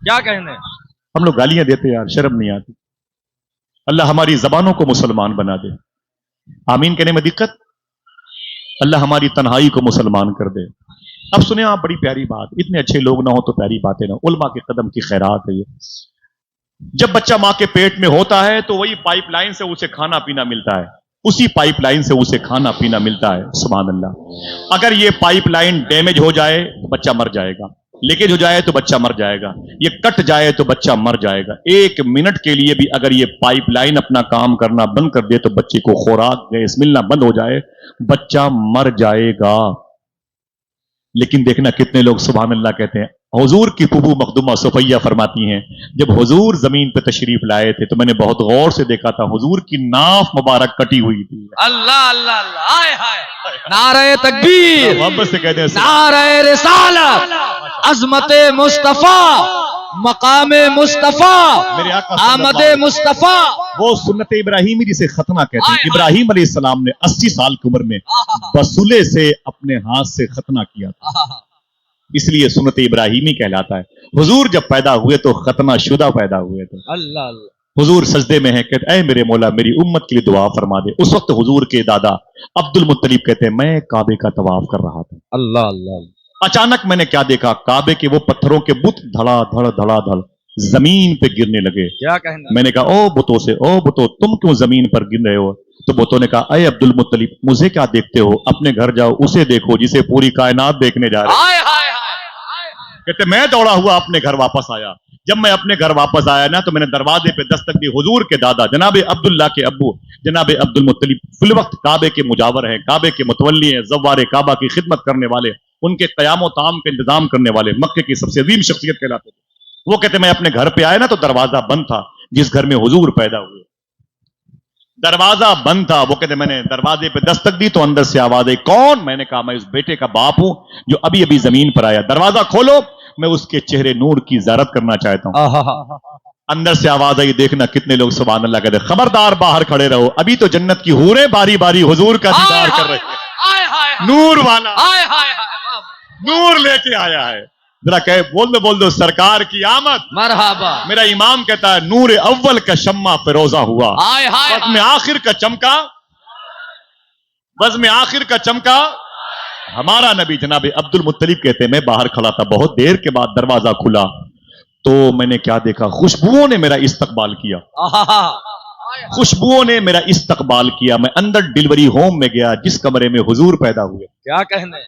क्या कहने, हम लोग गालियां देते यार, शर्म नहीं आती। अल्लाह हमारी जबानों को मुसलमान बना दे। आमीन कहने में दिक्कत? अल्लाह हमारी तन्हाई को मुसलमान कर दे। अब सुने आप, बड़ी प्यारी बात, इतने अच्छे लोग ना हो तो प्यारी बातें ना, उलमा के कदम की खैरात है ये। जब बच्चा मां के पेट में होता है तो वही पाइपलाइन से उसे खाना पीना मिलता है, उसी पाइपलाइन से उसे खाना पीना मिलता है। सुभान अल्लाह। अगर ये पाइपलाइन डैमेज हो जाए तो बच्चा मर जाएगा, लीकेज हो जाए तो बच्चा मर जाएगा, ये कट जाए तो बच्चा मर जाएगा। एक मिनट के लिए भी अगर ये पाइपलाइन अपना काम करना बंद कर दे तो बच्चे को खुराक गैस मिलना बंद हो जाए, बच्चा मर जाएगा। लेकिन देखना कितने लोग सुभान अल्लाह कहते हैं। हुजूर की फूफू मखदूमा सुफैया फरमाती हैं, जब हुजूर जमीन पे तशरीफ लाए थे तो मैंने बहुत गौर से देखा था, हुजूर की नाफ मुबारक कटी हुई थी। अल्लाह अल्लाह अल्लाह, हाय हाय, नारे तकबीर, मोहब्बत से कहते हैं नारे रिसालत, अजमते मुस्तफा, मकामे मुस्तफा, मेरे आका आमदे मुस्तफा। वो सुन्नत इब्राहिमी जिसे खतना कहते हैं। इब्राहिम अलैहिस्सलाम ने 80 साल की उम्र में बसूले से अपने हाथ से खतना किया था, इसलिए सुन्नत इब्राहिमी कहलाता है। हुजूर जब पैदा हुए तो खतना शुदा पैदा हुए थे। अल्लाह अल्लाह। हुजूर सजदे में है, कहते ऐ मेरे मौला मेरी उम्मत के लिए दुआ फरमा दे। उस वक्त हुजूर के दादा अब्दुल मुत्तलिब कहते हैं, मैं काबे का तवाफ कर रहा था। अल्लाह अल्लाह। अचानक मैंने क्या देखा, काबे के वो पत्थरों के बुत धड़ाधड़ जमीन पे गिरने लगे। क्या कहना? मैंने कहा, ओ बुतों से, ओ बुतो तुम क्यों जमीन पर गिर रहे हो? तो बुतों ने कहा, अय अब्दुल मुत्तलिब मुझे क्या देखते हो, अपने घर जाओ, उसे देखो जिसे पूरी कायनात देखने जा रहे हैं। कहते मैं दौड़ा हुआ अपने घर वापस आया। जब मैं अपने घर वापस आया ना तो मैंने दरवाजे पे दस्तक दी। हुजूर के दादा जनाबे अब्दुल्ला के अब्बू जनाबे अब्दुल मुत्तलिब फिल वक्त काबे के मुजावर हैं, काबे के मुतवल्ली हैं, ज़व्वारे काबा की खिदमत करने वाले, उनके क़याम व ताम का इंतजाम करने वाले, मक्के की सबसे अजीम शख्सियत कहलाते थे। वो कहते मैं अपने घर पे आया ना तो दरवाजा बंद था, जिस घर में हुजूर पैदा हुए दरवाजा बंद था। वो कहते मैंने दरवाजे पे दस्तक दी तो अंदर से आवाज आई, कौन? मैंने कहा मैं उस बेटे का बाप हूं जो अभी अभी जमीन पर आया, दरवाजा खोलो, मैं उसके चेहरे नूर की ज़ियारत करना चाहता हूं। अंदर से आवाज आई, देखना कितने लोग सुभान अल्लाह कहते, खबरदार बाहर खड़े रहो, अभी तो जन्नत की हूरें बारी बारी हुजूर का दीदार कर रहे हैं। नूर वाला नूर लेके आया है। जरा कहे बोल दो सरकार की आमद मरहबा। मेरा इमाम कहता है, नूर अव्वल का शम्मा फिरोजा हुआ, बज़्म आखिर का चमका, बज़्म आखिर का चमका हमारा नबी। जनाबे अब्दुल मुत्तलिब कहते हैं मैं बाहर खड़ा था, बहुत देर के बाद दरवाजा खुला तो मैंने क्या देखा, खुशबुओं ने मेरा इस्तकबाल किया, खुशबुओं ने मेरा इस्तकबाल किया। मैं अंदर डिलीवरी होम में गया जिस कमरे में हुजूर पैदा हुए। क्या कहने?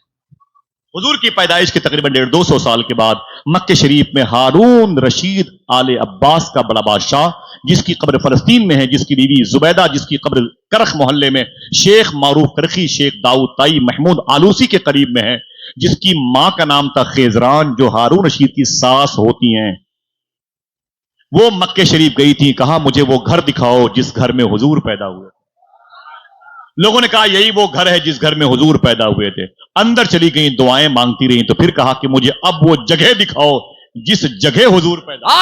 हुजूर की पैदाइश के तकरीबन 150-200 साल के बाद मक्के शरीफ में हारून रशीद आले अब्बास का बड़ा बादशाह, जिसकी कब्र फलस्तीन में है, जिसकी बीवी जुबैदा, जिसकी कब्र करख मोहल्ले में शेख मारूफ करखी शेख दाऊद ताई महमूद आलूसी के करीब में है, जिसकी मां का नाम था खेजरान जो हारून रशीद की सास होती हैं, वो मक्के शरीफ गई थी, कहा मुझे वो घर दिखाओ जिस घर में हुजूर पैदा हुए। लोगों ने कहा यही वो घर है जिस घर में हुजूर पैदा हुए थे। अंदर चली गई, दुआएं मांगती रही, तो फिर कहा कि मुझे अब वो जगह दिखाओ जिस जगह हुजूर पैदा।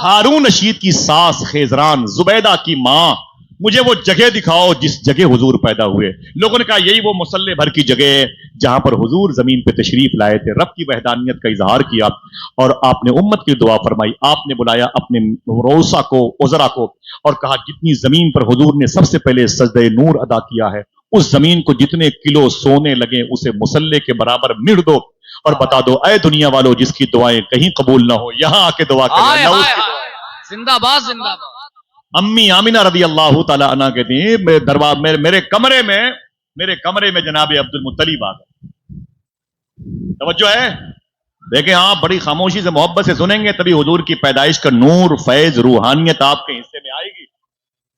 हारून रशीद की सास खेजरान, जुबैदा की मां, मुझे वो जगह दिखाओ जिस जगह हुजूर पैदा हुए। लोगों ने कहा यही वो मुसल्ले भर की जगह है जहां पर हुजूर जमीन पे तशरीफ लाए थे, रब की वहदानियत का इजहार किया और आपने उम्मत की दुआ फरमाई। आपने बुलाया अपने रोसा को, उजरा को, और कहा जितनी जमीन पर हुजूर ने सबसे पहले सजदे नूर अदा किया है, उस जमीन को जितने किलो सोने लगे उसे मुसल्ले के बराबर मिढ़ दो और बता दो, ऐ दुनिया वालों जिसकी दुआएं कहीं कबूल ना हो, यहां आके दुआ करें। जिंदाबाद जिंदाबाद। अम्मी आमिना रदी अल्लाह तआला अन्हा कहती हैं, मेरे कमरे में जनाब अब्दुल मुत्तलिब आ गए। तवज्जो है, देखें आप बड़ी खामोशी से मोहब्बत से सुनेंगे तभी हुजूर की पैदाइश का नूर फैज रूहानियत आपके हिस्से में आएगी।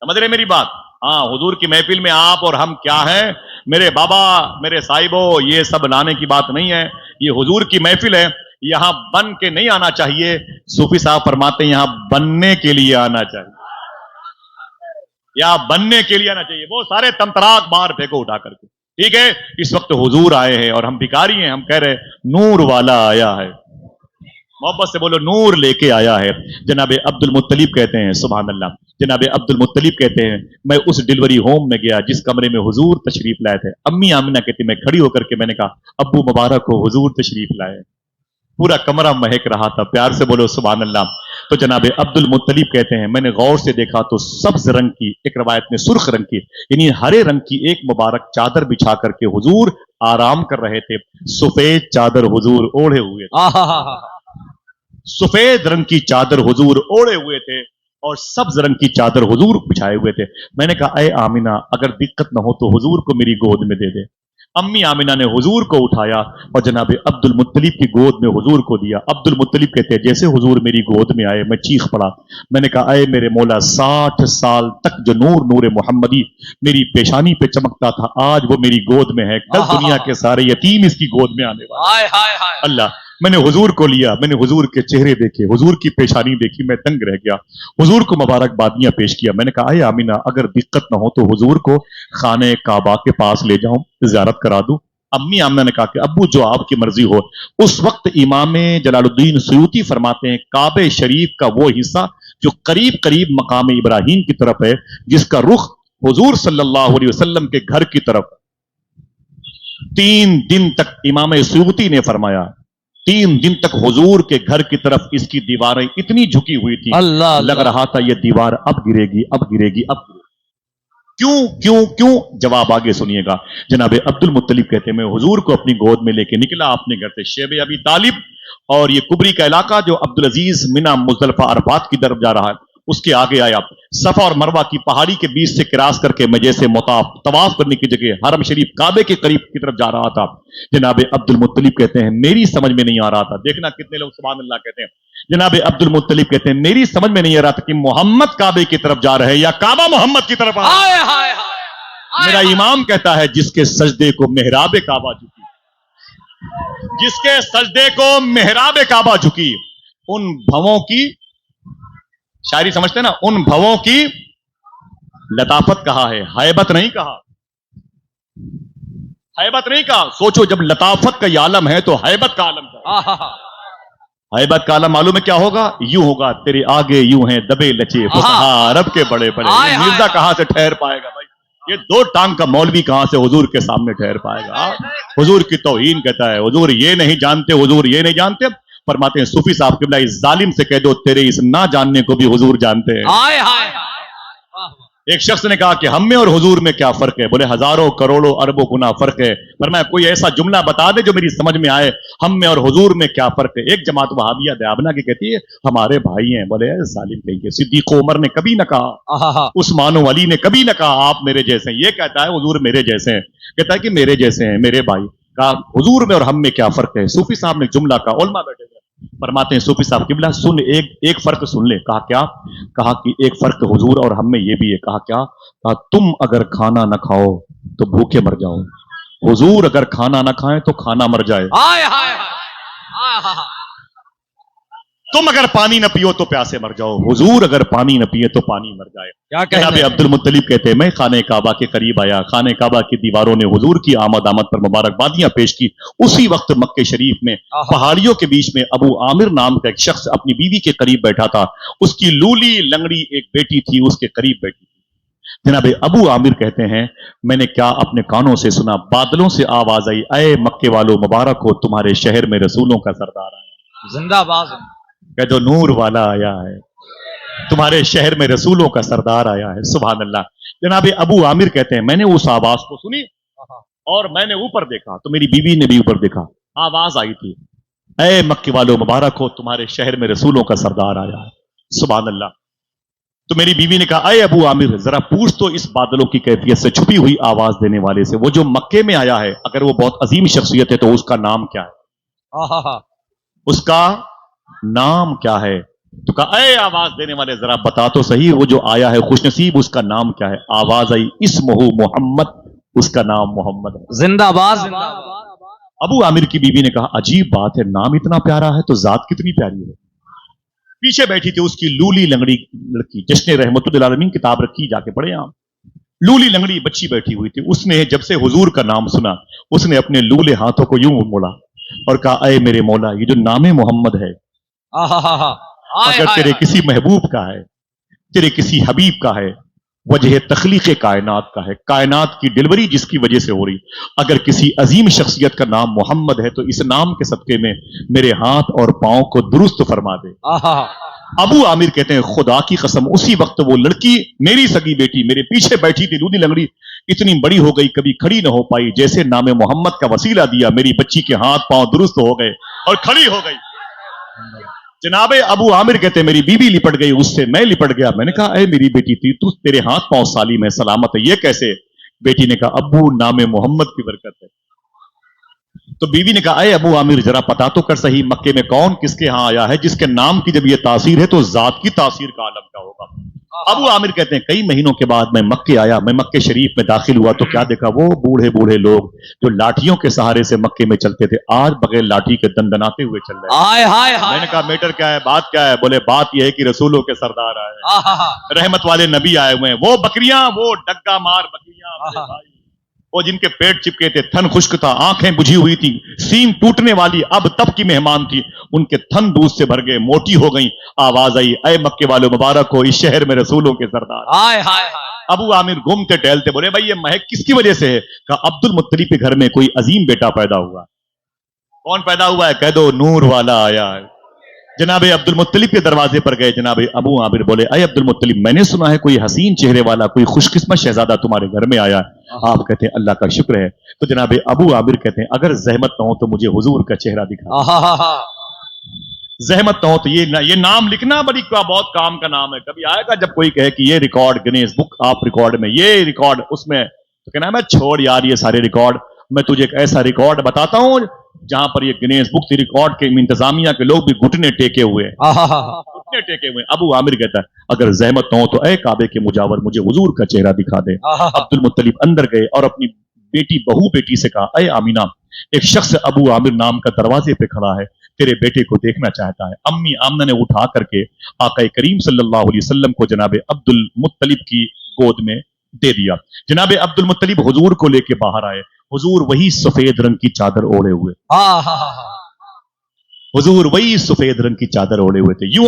समझ रहे मेरी बात? हाँ, हुजूर की महफिल में आप और हम क्या है, मेरे बाबा मेरे साहिबो, ये सब लाने की बात नहीं है, ये हुजूर की महफिल है, यहां बन के नहीं आना चाहिए। सूफी साहब फरमाते हैं यहां बनने के लिए आना चाहिए, या बनने के लिए आना चाहिए। वो सारे तमतराक बाहर फेंको उठा करके, ठीक है? इस वक्त हुजूर आए हैं और हम भिखारी हैं, हम कह रहे नूर वाला आया है। मोहब्बत से बोलो, नूर लेके आया है। जनाबे अब्दुल मुत्तलिब कहते हैं, सुभान अल्लाह, जनाबे अब्दुल मुत्तलिब कहते हैं मैं उस डिलीवरी होम में गया जिस कमरे में हुजूर तशरीफ लाए थे। अम्मी आमिना कहती मैं खड़ी होकर के मैंने कहा, अब्बू मुबारक हो, हुजूर तशरीफ लाए। पूरा कमरा महक रहा था। प्यार से बोलो सुभान अल्लाह। तो जनाब अब्दुल मुत्तलिब कहते हैं मैंने गौर से देखा तो सब्ज रंग की, एक रवायत में सुर्ख रंग की, यानी हरे रंग की एक मुबारक चादर बिछा करके हुजूर आराम कर रहे थे। सफेद चादर हुजूर ओढ़े हुए थे, सफेद रंग की चादर हुजूर ओढ़े हुए थे और सब्ज रंग की चादर हुजूर बिछाए हुए थे। मैंने कहा ऐ आमिना, अगर दिक्कत न हो तो हुजूर को मेरी गोद में दे दे। अम्मी आमिना ने हुजूर को उठाया और जनाब अब्दुल मुत्तलिब की गोद में हुजूर को दिया। अब्दुल मुत्तलिब कहते हैं जैसे हुजूर मेरी गोद में आए मैं चीख पड़ा। मैंने कहा ऐ मेरे मौला, 60 साल तक जो नूर नूर मोहम्मदी मेरी पेशानी पे चमकता था, आज वो मेरी गोद में है। कल दुनिया के सारे यतीम इसकी गोद में आने वाले। अल्लाह, मैंने हुजूर को लिया, मैंने हुजूर के चेहरे देखे, हुजूर की पेशानी देखी, मैं दंग रह गया। हुजूर को मुबारकबादियां पेश किया। मैंने कहा ऐ आमिना, अगर दिक्कत न हो तो हुजूर को खाने काबा के पास ले जाऊं, ज़ियारत करा दूं। अम्मी आमिना ने कहा कि अब्बू जो आपकी मर्जी हो। उस वक्त इमाम जलालुद्दीन सुयूती फरमाते हैं काबे शरीफ का वो हिस्सा जो करीब करीब मकाम इब्राहिम की तरफ है, जिसका रुख हुजूर सल्लल्लाहु अलैहि वसल्लम के घर की तरफ। 3 दिन तक इमाम सुयूती ने फरमाया 3 दिन तक हुजूर के घर की तरफ इसकी दीवारें इतनी झुकी हुई थी, अल्लाह लग रहा था ये दीवार अब गिरेगी, अब गिरेगी, अब गिरेगी। क्यों क्यों क्यों? जवाब आगे सुनिएगा। जनाब अब्दुल मुत्तलिब कहते हैं मैं हुजूर को अपनी गोद में लेके निकला अपने घर से। शेब अबी तालिब और ये कुबरी का इलाका जो अब्दुल अजीज मिना मुजदलिफा अरफात की तरफ जा रहा है, उसके आगे आया। सफा और मरवा की पहाड़ी के बीच से क्रॉस करके मैं जैसे तवाफ करने की जगह हरम शरीफ काबे के करीब की तरफ जा रहा था। जनाब अब्दुल मुत्तलिब कहते हैं मेरी समझ में नहीं आ रहा था। देखना कितने लोग सुभान अल्लाह कहते हैं। जनाब अब्दुल मुत्तलिब कहते हैं मेरी समझ में नहीं आ रहा था कि मोहम्मद काबे की तरफ जा रहे हैं या काबा मोहम्मद की तरफ आ रहा है। मेरा इमाम कहता है जिसके सजदे को मेहराब काबा झुकी, जिसके सजदे को मेहराब काबा झुकी, उन भवों की शायरी समझते ना, उन भवों की लताफत कहा है, हैबत नहीं कहा। हैबत नहीं कहा। सोचो जब लताफत का ये आलम है तो हैबत का आलम क्या? हैबत का आलम मालूम है क्या होगा? यूं होगा तेरे आगे यूं हैं दबे लचे अरब के बड़े बड़े। मिर्जा कहां से ठहर पाएगा भाई? ये 2 टांग का मौलवी कहां से हुजूर के सामने ठहर पाएगा? हुजूर की तौहीन कहता है हुजूर ये नहीं जानते, हुजूर ये नहीं जानते। फरमाते हैं सूफी साहब किबला इस जालिम से कह दो तेरे इस ना जानने को भी हुजूर जानते हैं। एक शख्स ने कहा कि हम में और हुजूर में क्या फर्क है? बोले हजारों करोड़ों अरबों गुना फर्क है। फरमाया कोई ऐसा जुमला बता दे जो मेरी समझ में आए, हम में और हुजूर में क्या फर्क है? एक जमात वहाबिया दयाबना की कहती है हमारे भाई हैं। बोले जालिम कहिए, सिद्दीक उमर ने कभी न कहा, उस्मान अली ने कभी न कहा आप मेरे जैसे हैं। ये कहता है हुजूर मेरे जैसे हैं, कहता है कि मेरे जैसे हैं मेरे भाई। कहा हुजूर में और हम में क्या फर्क है? सूफी साहब ने जुमला कहा, उलमा बैठे फरमाते हैं सूफी साहब किबला सुन एक फर्क सुन ले। कहा क्या? कहा कि एक फर्क हुजूर और हम में ये भी है। कहा क्या? कहा तुम अगर खाना न खाओ तो भूखे मर जाओ, हुजूर अगर खाना न खाएं तो खाना मर जाए। तुम अगर पानी न पियो तो प्यासे मर जाओ, हुजूर अगर पानी न पिए तो पानी मर जाए। क्या कहते हैं? अब्दुल मुत्तलिब कहते हैं मैं खाने काबा के करीब आया, खाने काबा की दीवारों ने हुजूर की आमद पर मुबारकबादियां पेश की। उसी वक्त मक्के शरीफ में पहाड़ियों के बीच में अबू आमिर नाम का एक शख्स अपनी बीवी के करीब बैठा था। उसकी लूली लंगड़ी एक बेटी थी, उसके करीब बैठी थी। जनाब अबू आमिर कहते हैं मैंने क्या अपने कानों से सुना, बादलों से आवाज आई ऐ मक्के वालों मुबारक हो तुम्हारे शहर में रसूलों का सरदार आया। जिंदाबाद। कह दो नूर वाला आया है, तुम्हारे शहर में रसूलों का सरदार आया है। सुभान अल्लाह। जनाब अबू आमिर कहते हैं मैंने उस आवाज को सुनी और मैंने ऊपर देखा तो मेरी बीवी ने भी ऊपर देखा, आवाज आई थी ऐ मक्के वालों मुबारक हो तुम्हारे शहर में रसूलों का सरदार आया है। सुभान अल्लाह। तो मेरी बीवी ने कहा ऐ अबू आमिर जरा पूछ तो इस बादलों की कैफियत से, छुपी हुई आवाज देने वाले से, वो जो मक्के में आया है अगर वो बहुत अजीम शख्सियत है तो उसका नाम क्या है? उसका नाम क्या है? तो कहा ऐ आवाज देने वाले जरा बता तो सही वो जो आया है खुशनसीब उसका नाम क्या है? आवाज आई इस्मुहु मोहम्मद, उसका नाम मोहम्मद है। जिंदाबाद। अबू आमिर की बीवी ने कहा अजीब बात है, नाम इतना प्यारा है तो जात कितनी प्यारी है। पीछे बैठी थी उसकी लूली लंगड़ी लड़की, जश्न रहमतुल आलमीन किताब रखी, जाके पढ़े आप। लूली लंगड़ी बच्ची बैठी हुई थी। उसने जब से हुजूर का नाम सुना उसने अपने लूले हाथों को यूं मोड़ा और कहा ऐ मेरे मौला ये जो नाम मोहम्मद है अगर तेरे किसी महबूब का है, तेरे किसी हबीब का है वजह तख्लीक कायनात का है, कायनात की डिलीवरी जिसकी वजह से हो रही। अगर किसी अजीम शख्सियत का नाम मोहम्मद है तो इस नाम के सदके में मेरे हाथ और पांव को दुरुस्त फरमा दे। अबू आमिर कहते हैं खुदा की कसम उसी वक्त वो लड़की मेरी सगी बेटी मेरे पीछे बैठी थी, दूधी लंगड़ी, इतनी बड़ी हो गई कभी खड़ी न हो पाई। जैसे नाम मोहम्मद का वसीला दिया मेरी बच्ची के हाथ पांव दुरुस्त हो गए और खड़ी हो गई। जनाबे अबू आमिर कहते हैं मेरी बीवी लिपट गई, उससे मैं लिपट गया। मैंने कहा ए मेरी बेटी थी तू, तेरे हाथ पांव सालिम है, सलामत है, ये कैसे? बेटी ने कहा अबू नाम मोहम्मद की बरकत है। तो बीवी ने कहा ए अबू आमिर जरा पता तो कर सही मक्के में कौन किसके यहां आया है जिसके नाम की जब ये तासीर है तो जात की तासीर का आलम क्या होगा। अबू आमिर कहते हैं कई महीनों के बाद मैं मक्के आया, मैं मक्के शरीफ में दाखिल हुआ तो क्या देखा, वो बूढ़े बूढ़े लोग जो लाठियों के सहारे से मक्के में चलते थे आज बगैर लाठी के दंदनाते हुए चल रहे हैं। हाय हाय हाय। मैंने कहा मैटर क्या है, बात क्या है? बोले बात यह है कि रसूलों के सरदार आए हैं, रहमत वाले नबी आए हुए हैं, वो बकरियां, वो डग्गा मार बकरियां, वो जिनके पेट चिपके थे, थन खुश्क था, आंखें बुझी हुई थी, सीन टूटने वाली अब तब की मेहमान थी, उनके थन दूध से भर गए, मोटी हो गई। आवाज आई ऐ मक्के वालों मुबारक हो, इस शहर में रसूलों के सरदार। हाय हाय हाय। अबू आमिर घूमते टहलते बोले भाई ये महक किसकी वजह से है? कहा अब्दुल मुत्तलिब के घर में कोई अजीम बेटा पैदा हुआ। कौन पैदा हुआ है? कह दो नूर वाला आया है। जनाबे अब्दुल मुत्तलिब के दरवाजे पर गए। जनाबे अबू आमिर बोले अय अब्दुल मुत्तलिब मैंने सुना है कोई हसीन चेहरे वाला कोई खुशकिस्मत शहजादा तुम्हारे घर में आया है। आप कहते हैं अल्लाह का शुक्र है। तो जनाबे अबू आमिर कहते हैं अगर जहमत न हो तो मुझे हुजूर का चेहरा दिखा। जहमत न हो तो ये नाम लिखना बड़ी बहुत काम का नाम है। कभी आएगा जब कोई कहे कि ये record Guinness book of record में ये रिकॉर्ड उसमें, तो कहना मैं छोड़ यार ये सारे रिकॉर्ड, मैं तुझे एक ऐसा रिकॉर्ड बताता हूं जहां पर ये गिनीज बुक की रिकॉर्ड के इंतजामिया के लोग भी घुटने टेके हुए घुटने टेके हुए। अबू आमिर कहता है अगर जहमत न हो तो ऐ काबे के मुजावर मुझे हुजूर का चेहरा दिखा दे। अब्दुल मुत्तलिब अंदर गए और अपनी बेटी से कहा ऐ आमीना एक शख्स अबू आमिर नाम का दरवाजे पे खड़ा है, तेरे बेटे को देखना चाहता है। अम्मी आमना ने उठा करके आका करीम सल्लल्लाहु अलैहि वसल्लम को जनाबे अब्दुल मुत्तलिब की गोद में दे दिया। जनाबे अब्दुल मुत्तलिब हुजूर को लेके बाहर आए। हुजूर वही सफेद रंग की चादर ओढ़े हुए, हुजूर वही सफेद रंग की चादर ओढ़े हुए थे। यूं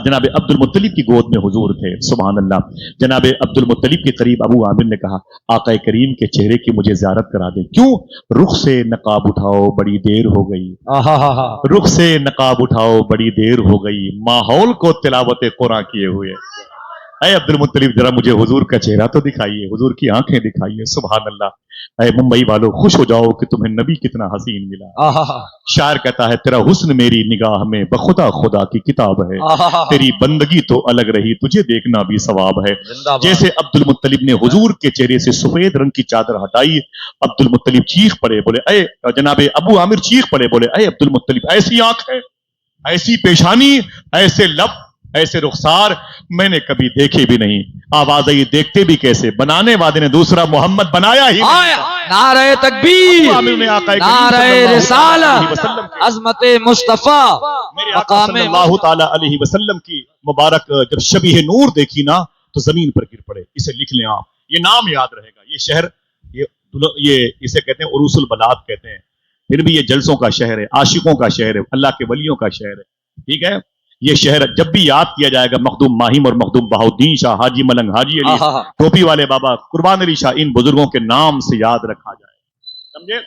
जनाबे अब्दुल मुत्तलिब की गोद में हुजूर थे। सुभान अल्लाह। जनाबे अब्दुल मुत्तलिब के करीब अबू आमिर ने कहा आका करीम के चेहरे की मुझे ज़ियारत करा दे। क्यों? रुख से नकाब उठाओ बड़ी देर हो गई, रुख से नकाब उठाओ बड़ी देर हो गई, माहौल को तिलावत कुरान किए हुए। अय अब्दुल मुत्तलिब जरा मुझे हुजूर का चेहरा तो दिखाइए, हुजूर की आंखें दिखाइए। सुभान अल्लाह। अय मुंबई वालों खुश हो जाओ कि तुम्हें नबी कितना हसीन मिला। शायर कहता है तेरा हुस्न मेरी निगाह में बखुदा खुदा की किताब है, तेरी बंदगी तो अलग रही तुझे देखना भी सवाब है। जैसे अब्दुल मुत्तलिब ने हुजूर के चेहरे से सफेद रंग की चादर हटाई, अब्दुल मुत्तलिब चीख पड़े, बोले अय जनाबे अबू आमिर चीख पड़े, बोले अय अब्दुल मुत्तलिब ऐसी आंख है, ऐसी पेशानी, ऐसे लब, ऐसे रुखसार मैंने कभी देखे भी नहीं। आवाज आई देखते भी कैसे, बनाने वाले ने दूसरा मोहम्मद बनाया ही नहीं। नारे तकबीर, नारे रिसालत, अज़मत मुस्तफा, मेरे आका सल्लल्लाहु ताला अलैहि वसल्लम की मुबारक जब शबीह नूर देखी ना तो जमीन पर गिर पड़े। इसे लिख लें आप, ये नाम याद रहेगा। ये शहर ये इसे कहते हैं उरूसुल बलाद कहते हैं, फिर भी ये जलसों का शहर है, आशिकों का शहर है, अल्लाह के वलियों का शहर है। ठीक है, ये शहर जब भी याद किया जाएगा मखदूम माहिम और मखदूम बहाउद्दीन शाह, हाजी मलंग, हाजी अली, टोपी वाले बाबा, कुर्बान अली शाह, इन बुजुर्गों के नाम से याद रखा जाए। समझे?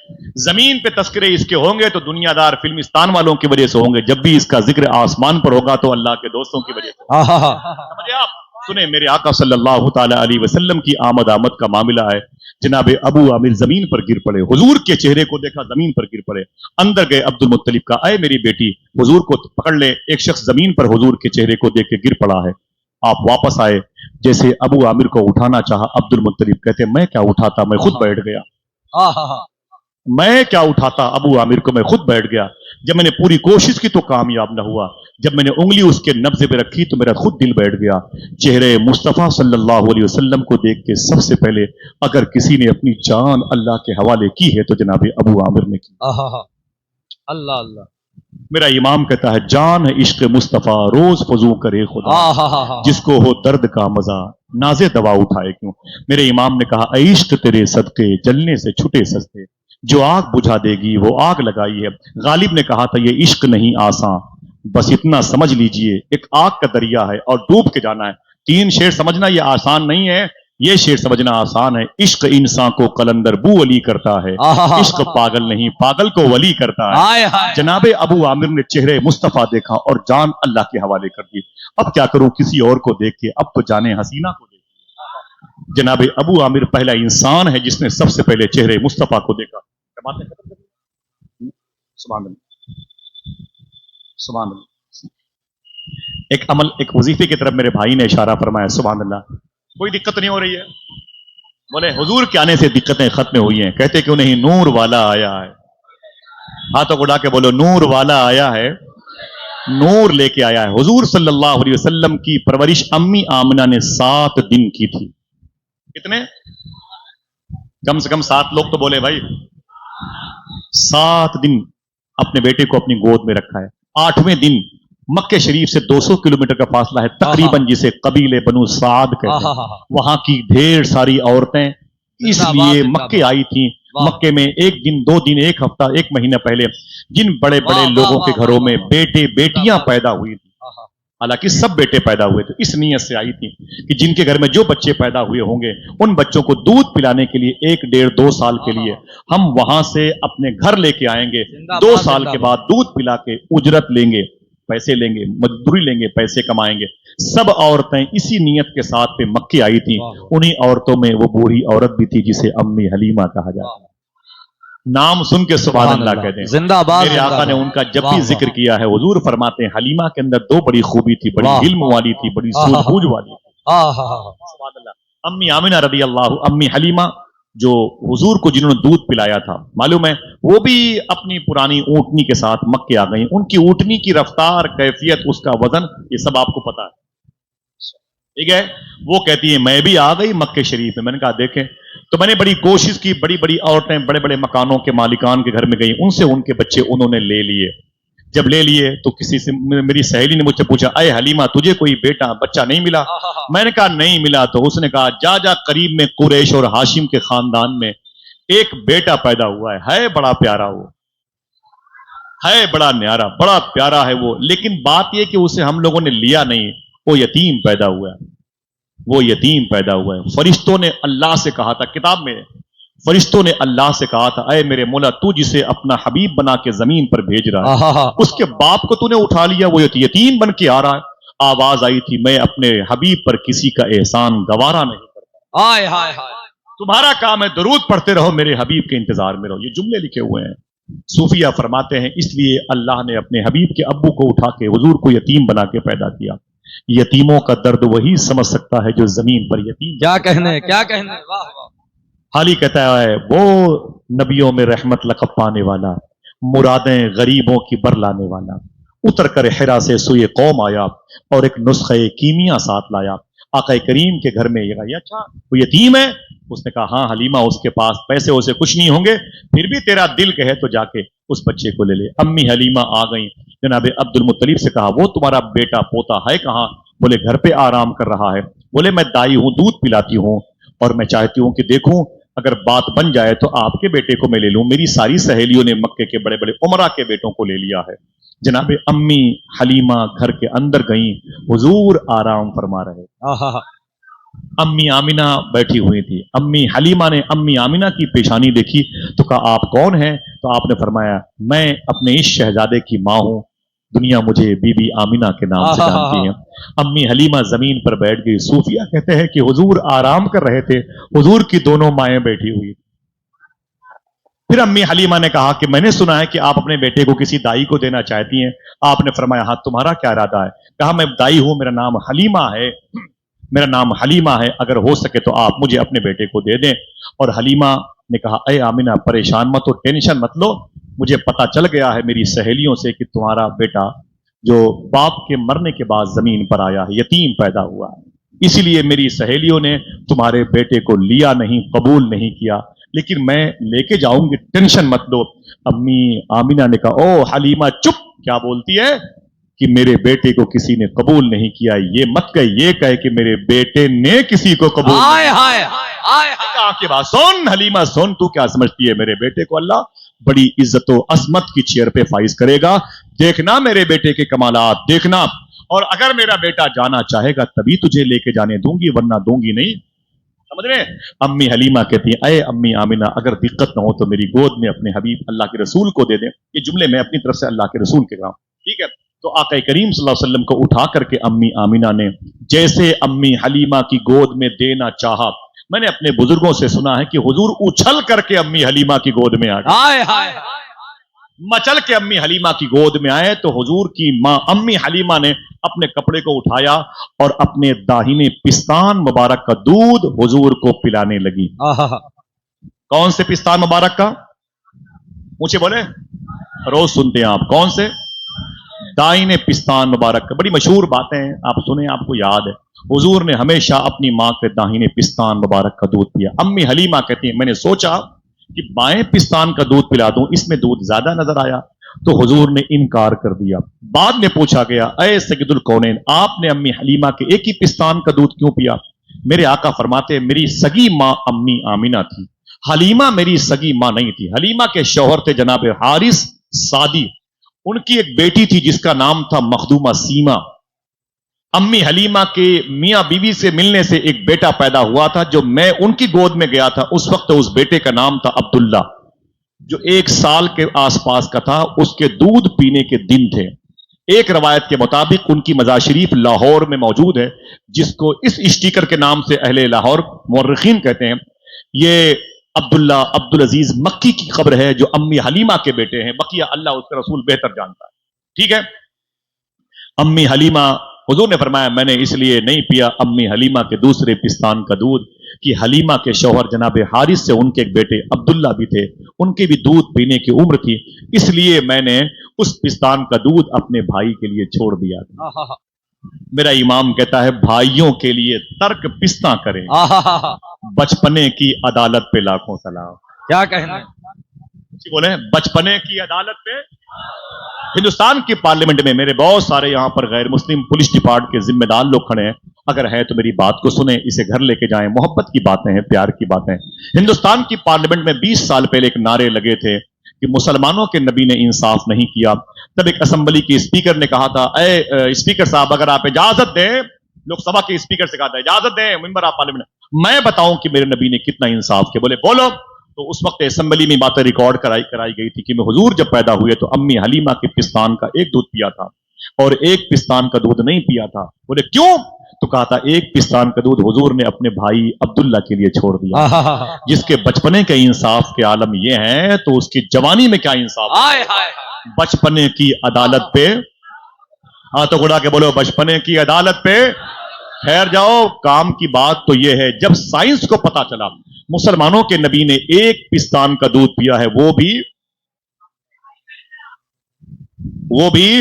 जमीन पे तस्करे इसके होंगे तो दुनियादार फिल्मिस्तान वालों की वजह से होंगे, जब भी इसका जिक्र आसमान पर होगा तो अल्लाह के दोस्तों की वजह से। समझे आप? सुने मेरे आका सल्लल्लाहु ताला अलैहि वसल्लम की आमद का मामला है। जनाबे अबू आमिर जमीन पर गिर पड़े, हुजूर के चेहरे को देखा, जमीन पर गिर पड़े। अंदर गए अब्दुल मुत्तलिब का अय मेरी बेटी हुजूर को पकड़ ले। एक शख्स जमीन पर हुजूर के चेहरे को देख के गिर पड़ा है। आप वापस आए, जैसे अबू आमिर को उठाना चाहा, अब्दुल मुत्तलिब कहते मैं क्या उठाता, मैं खुद बैठ गया। मैं क्या उठाता अबू आमिर को, मैं खुद बैठ गया। जब मैंने पूरी कोशिश की तो कामयाब न हुआ, जब मैंने उंगली उसके नब्जे पे रखी तो मेरा खुद दिल बैठ गया। चेहरे मुस्तफ़ा सल्लल्लाहु अलैहि वसल्लम को देख के सबसे पहले अगर किसी ने अपनी जान अल्लाह के हवाले की है तो जनाबे अबू आमिर ने की। अल्लाह अल्लाह। मेरा इमाम कहता है जान है इश्क मुस्तफ़ा रोज फजू करे खुदा, जिसको हो दर्द का मजा नाजे दवा उठाए क्यों। मेरे इमाम ने कहा इश्क तेरे सदके जलने से छुटे सस्ते, जो आग बुझा देगी वो आग लगाई है। गालिब ने कहा था ये इश्क नहीं आसान, बस इतना समझ लीजिए एक आग का दरिया है और डूब के जाना है। तीन शेर समझना ये आसान नहीं है, ये शेर समझना आसान है। इश्क इंसान को कलंदर बू वली करता है, इश्क पागल नहीं पागल को वली करता है। हाय हाय जनाबे अबू आमिर ने चेहरे मुस्तफा देखा और जान अल्लाह के हवाले कर दी। अब क्या करूं किसी और को देख के, अब तो जाने हसीना को देख। जनाबे अबू आमिर पहला इंसान है जिसने सबसे पहले चेहरे मुस्तफा को देखा। सुभान अल्लाह, सुभान अल्लाह। एक अमल, एक वजीफे की तरफ मेरे भाई ने इशारा फरमाया। सुभान अल्लाह। कोई दिक्कत नहीं हो रही है? बोले हुजूर के आने से दिक्कतें खत्म हुई हैं। कहते क्यों नहीं, नूर वाला आया है। हाथों को उड़ा के बोलो, नूर वाला आया है, नूर लेके आया है। हुजूर सल्लल्लाहु अलैहि वसल्लम की परवरिश अम्मी आमिना ने 7 दिन की थी। कितने? कम से कम 7 लोग तो बोले भाई। 7 दिन अपने बेटे को अपनी गोद में रखा है। 8वें दिन मक्के शरीफ से 200 किलोमीटर का फासला है तकरीबन, जिसे कबीले बनु साद कहते हैं। वहां की ढेर सारी औरतें इसलिए मक्के आई थी। मक्के में 1 दिन 2 दिन 1 हफ्ता 1 महीना पहले जिन बड़े बड़े लोगों के घरों में बेटे बेटियां पैदा हुई थी, हालांकि सब बेटे पैदा हुए थे, इस नीयत से आई थी कि जिनके घर में जो बच्चे पैदा हुए होंगे उन बच्चों को दूध पिलाने के लिए 1 डेढ़ 2 साल के लिए हम वहां से अपने घर लेके आएंगे। 2 साल के बाद दूध पिला के उजरत लेंगे, पैसे लेंगे, मजदूरी लेंगे, पैसे कमाएंगे। सब औरतें इसी नियत के साथ पे मक्के आई थी। उन्हीं औरतों में वो बूढ़ी औरत भी थी जिसे अम्मी हलीमा कहा जाता है। नाम सुन के सुभान अल्लाह कहते हैं। जिंदाबाद। मेरे आका ने उनका जब भी जिक्र किया है, हुजूर फरमाते हैं हलीमा के अंदर 2 बड़ी खूबी थी, बड़ी इल्म वाली थी, बड़ी सूझबूझ वाली थी। सुभान अल्लाह। अम्मी आमिना रदी अल्लाह, अम्मी हलीमा जो हुजूर को जिन्होंने दूध पिलाया था, मालूम है वो भी अपनी पुरानी ऊंटनी के साथ मक्के आ गई। उनकी ऊंटनी की रफ्तार, कैफियत, उसका वजन, ये सब आपको पता है, ठीक है। वो कहती है मैं भी आ गई मक्के शरीफ में। मैंने कहा देखें, तो मैंने बड़ी कोशिश की, बड़ी बड़ी औरतें बड़े बड़े मकानों के मालिकान के घर में गई, उनसे उनके बच्चे उन्होंने ले लिए। जब ले लिए तो किसी से, मेरी सहेली ने मुझसे पूछा, अरे हलीमा तुझे कोई बेटा बच्चा नहीं मिला? मैंने कहा नहीं मिला। तो उसने कहा जा जा करीब में कुरैश और हाशिम के खानदान में एक बेटा पैदा हुआ है बड़ा प्यारा, वो है बड़ा न्यारा, बड़ा प्यारा है वो, लेकिन बात यह कि उसे हम लोगों ने लिया नहीं, वो यतीम पैदा हुआ है, वो यतीम पैदा हुआ है। फरिश्तों ने अल्लाह से कहा था, किताब में फरिश्तों ने अल्लाह से कहा था, अय मेरे मौला तू जिसे अपना हबीब बना के जमीन पर भेज रहा है, उसके बाप को तूने उठा लिया, वो यतीम बन के आ रहा है। आवाज आई थी, मैं अपने हबीब पर किसी का एहसान गवारा नहीं करता। हाय हाय हाय। तुम्हारा काम है दरूद पढ़ते रहो, मेरे हबीब के इंतजार में रहो। ये जुमले लिखे हुए हैं। सूफिया फरमाते हैं इसलिए अल्लाह ने अपने हबीब के अब्बू को उठा के हुजूर को यतीम बना के पैदा किया। यतीमों का दर्द वही समझ सकता है जो जमीन पर यतीम। क्या कहने, क्या कहने, वाह वाह। हाली कहता है वो नबियों में रहमत लक़ब पाने वाला, मुरादें गरीबों की बर लाने वाला, उतर कर हिरा से सुए कौम आया और एक नुस्खे कीमिया साथ लाया। आका करीम के घर में ये अच्छा वो यतीम है? उसने कहा हाँ हलीमा, उसके पास पैसे उसे कुछ नहीं होंगे, फिर भी तेरा दिल कहे तो जाके उस बच्चे को ले ले। अम्मी हलीमा आ गई, जनाब अब्दुल मुत्तलिब से कहा वो तुम्हारा बेटा पोता है कहाँ? बोले घर पे आराम कर रहा है। बोले मैं दाई हूं, दूध पिलाती हूं और मैं चाहती हूं कि देखूं अगर बात बन जाए तो आपके बेटे को मैं ले लूं। मेरी सारी सहेलियों ने मक्के के बड़े बड़े उमरा के बेटों को ले लिया है। जनाब अम्मी हलीमा घर के अंदर गई, हुजूर आराम फरमा रहे। अम्मी आमिना बैठी हुई थी। अम्मी हलीमा ने अम्मी आमिना की पेशानी देखी तो कहा आप कौन हैं? तो आपने फरमाया मैं अपने इस शहजादे की माँ हूं, दुनिया मुझे बीबी आमिना के नाम से जानती है। अम्मी हलीमा जमीन पर बैठ गई। सूफिया कहते हैं कि हुजूर आराम कर रहे थे, हुजूर की दोनों माएं बैठी हुई। फिर अम्मी हलीमा ने कहा कि मैंने सुना है कि आप अपने बेटे को किसी दाई को देना चाहती हैं। आपने फरमाया हाँ तुम्हारा क्या इरादा है? कहा मैं दाई हूं, मेरा नाम हलीमा है, मेरा नाम हलीमा है, अगर हो सके तो आप मुझे अपने बेटे को दे दें। और हलीमा ने कहा अय आमिना परेशान मत हो, टेंशन मत लो, मुझे पता चल गया है मेरी सहेलियों से कि तुम्हारा बेटा जो बाप के मरने के बाद जमीन पर आया है, यतीम पैदा हुआ है, इसीलिए मेरी सहेलियों ने तुम्हारे बेटे को लिया नहीं, कबूल नहीं किया, लेकिन मैं लेके जाऊंगी, टेंशन मत लो। अम्मी आमिना ने कहा ओ हलीमा चुप, क्या बोलती है कि मेरे बेटे को किसी ने कबूल नहीं किया? ये मत कहे, ये कहे कि मेरे बेटे ने किसी को कबूल हाय हाय हाय। की बात सुन हलीमा सुन, तू क्या समझती है मेरे बेटे को अल्लाह बड़ी इज्जत और असमत की चेयर पे फाइज करेगा। देखना मेरे बेटे के कमालात, देखना। اور اگر میرا بیٹا جانا چاہے گا تبھی تجھے لے کے جانے دوں گی ورنہ دوں گی نہیں. سمجھ رہے ہیں؟ امی حلیمہ کہتی ہیں اے امی آمنہ اگر دقت نہ ہو تو میری گود میں اپنے حبیب اللہ کے رسول کو دے دیں. یہ جملے میں اپنی طرف سے اللہ کے رسول کے کہا. ٹھیک ہے. تو آقا کریم صلی اللہ علیہ وسلم کو اٹھا کر کے امی آمنہ نے جیسے امی حلیمہ کی گود میں دینا چاہا. میں نے اپنے بزرگوں سے سنا ہے کہ حضور اچھل کر کے امی حلیمہ کی گود میں آ گئے. ہائے ہائے مچل کے امی حلیمہ کی گود میں آئے تو حضور کی ماں امی حلیمہ نے اپنے کپڑے کو اٹھایا اور اپنے داہنے پستان مبارک کا دودھ حضور کو پلانے لگی. کون سے پستان مبارک کا؟ مجھے بولے روز سنتے ہیں آپ. کون سے؟ دائنے پستان مبارک کا. بڑی مشہور باتیں ہیں, آپ سنیں, آپ کو یاد ہے. حضور نے ہمیشہ اپنی ماں کے داہنے پستان مبارک کا دودھ پیا. امی حلیمہ کہتی ہیں میں نے سوچا کہ بائیں پستان کا دودھ پلا دوں, اس میں دودھ زیادہ نظر آیا تو حضور نے انکار کر دیا. بعد میں پوچھا گیا اے سید الکونین آپ نے امی حلیمہ کے ایک ہی پستان کا دودھ کیوں پیا؟ میرے آقا فرماتے میری سگی ماں امی آمنہ تھی, حلیمہ میری سگی ماں نہیں تھی. حلیمہ کے شوہر تھے جناب حارث سعدی, ان کی ایک بیٹی تھی جس کا نام تھا مخدومہ سیما. امی حلیمہ کے میاں بیوی سے ملنے سے ایک بیٹا پیدا ہوا تھا جو میں ان کی گود میں گیا تھا. اس وقت اس بیٹے کا نام تھا عبداللہ جو 1 سال کے آس پاس کا تھا. اس کے دودھ پینے کے دن تھے. ایک روایت کے مطابق ان کی مزار شریف لاہور میں موجود ہے جس کو اس اسٹیکر کے نام سے اہل لاہور مورخین کہتے ہیں. یہ عبداللہ عبدالعزیز مکی کی قبر ہے جو امی حلیمہ کے بیٹے ہیں. بقیہ اللہ اس کے رسول بہتر جانتا ہے. ٹھیک ہے. امی حلیمہ حضور نے فرمایا میں نے اس لیے نہیں پیا امی حلیمہ کے دوسرے پستان کا دودھ کہ حلیمہ کے شوہر جناب حارث سے ان کے ایک بیٹے عبداللہ بھی تھے, ان کی بھی دودھ پینے کی عمر تھی, اس لیے میں نے اس پستان کا دودھ اپنے بھائی کے لیے چھوڑ دیا تھا. میرا امام کہتا ہے بھائیوں کے لیے ترک پستہ کریں, بچپنے کی عدالت پہ لاکھوں سلام. کیا کہنا ہے؟ بولے بچپنے کی عدالت پہ. ہندوستان کی پارلیمنٹ میں میرے بہت سارے یہاں پر غیر مسلم پولیس ڈپارٹ کے ذمہ دار لوگ کھڑے ہیں. اگر ہے تو میری بات کو سنیں, اسے گھر لے کے جائیں. محبت کی باتیں ہیں, پیار کی باتیں. ہندوستان کی پارلیمنٹ میں 20 سال پہلے ایک نعرے لگے تھے کہ مسلمانوں کے نبی نے انصاف نہیں کیا. تب ایک اسمبلی کے اسپیکر نے کہا تھا اے اسپیکر صاحب اگر آپ اجازت دیں, لوک سبھا کے اسپیکر سے کہا تھا اجازت دیں ممبر آف پارلیمنٹ میں بتاؤں کہ میرے نبی نے کتنا انصاف کیا. بولے بولو. تو اس وقت اسمبلی میں باتیں ریکارڈ کرائی گئی تھی کہ میں حضور جب پیدا ہوئے تو امی حلیمہ کے پستان کا ایک دودھ پیا تھا اور ایک پستان کا دودھ نہیں پیا تھا. بولے کیوں؟ تو کہا تھا ایک پستان کا دودھ حضور نے اپنے بھائی عبداللہ کے لیے چھوڑ دیا. جس کے بچپنے کے انصاف کے عالم یہ ہے تو اس کی جوانی میں کیا انصاف؟ بچپنے کی عدالت پہ ہاتھوں کو اڑا کے بولو بچپنے کی عدالت پہ. ٹھہر جاؤ, کام کی بات تو یہ ہے جب سائنس کو پتا چلا مسلمانوں کے نبی نے ایک پستان کا دودھ پیا ہے, وہ بھی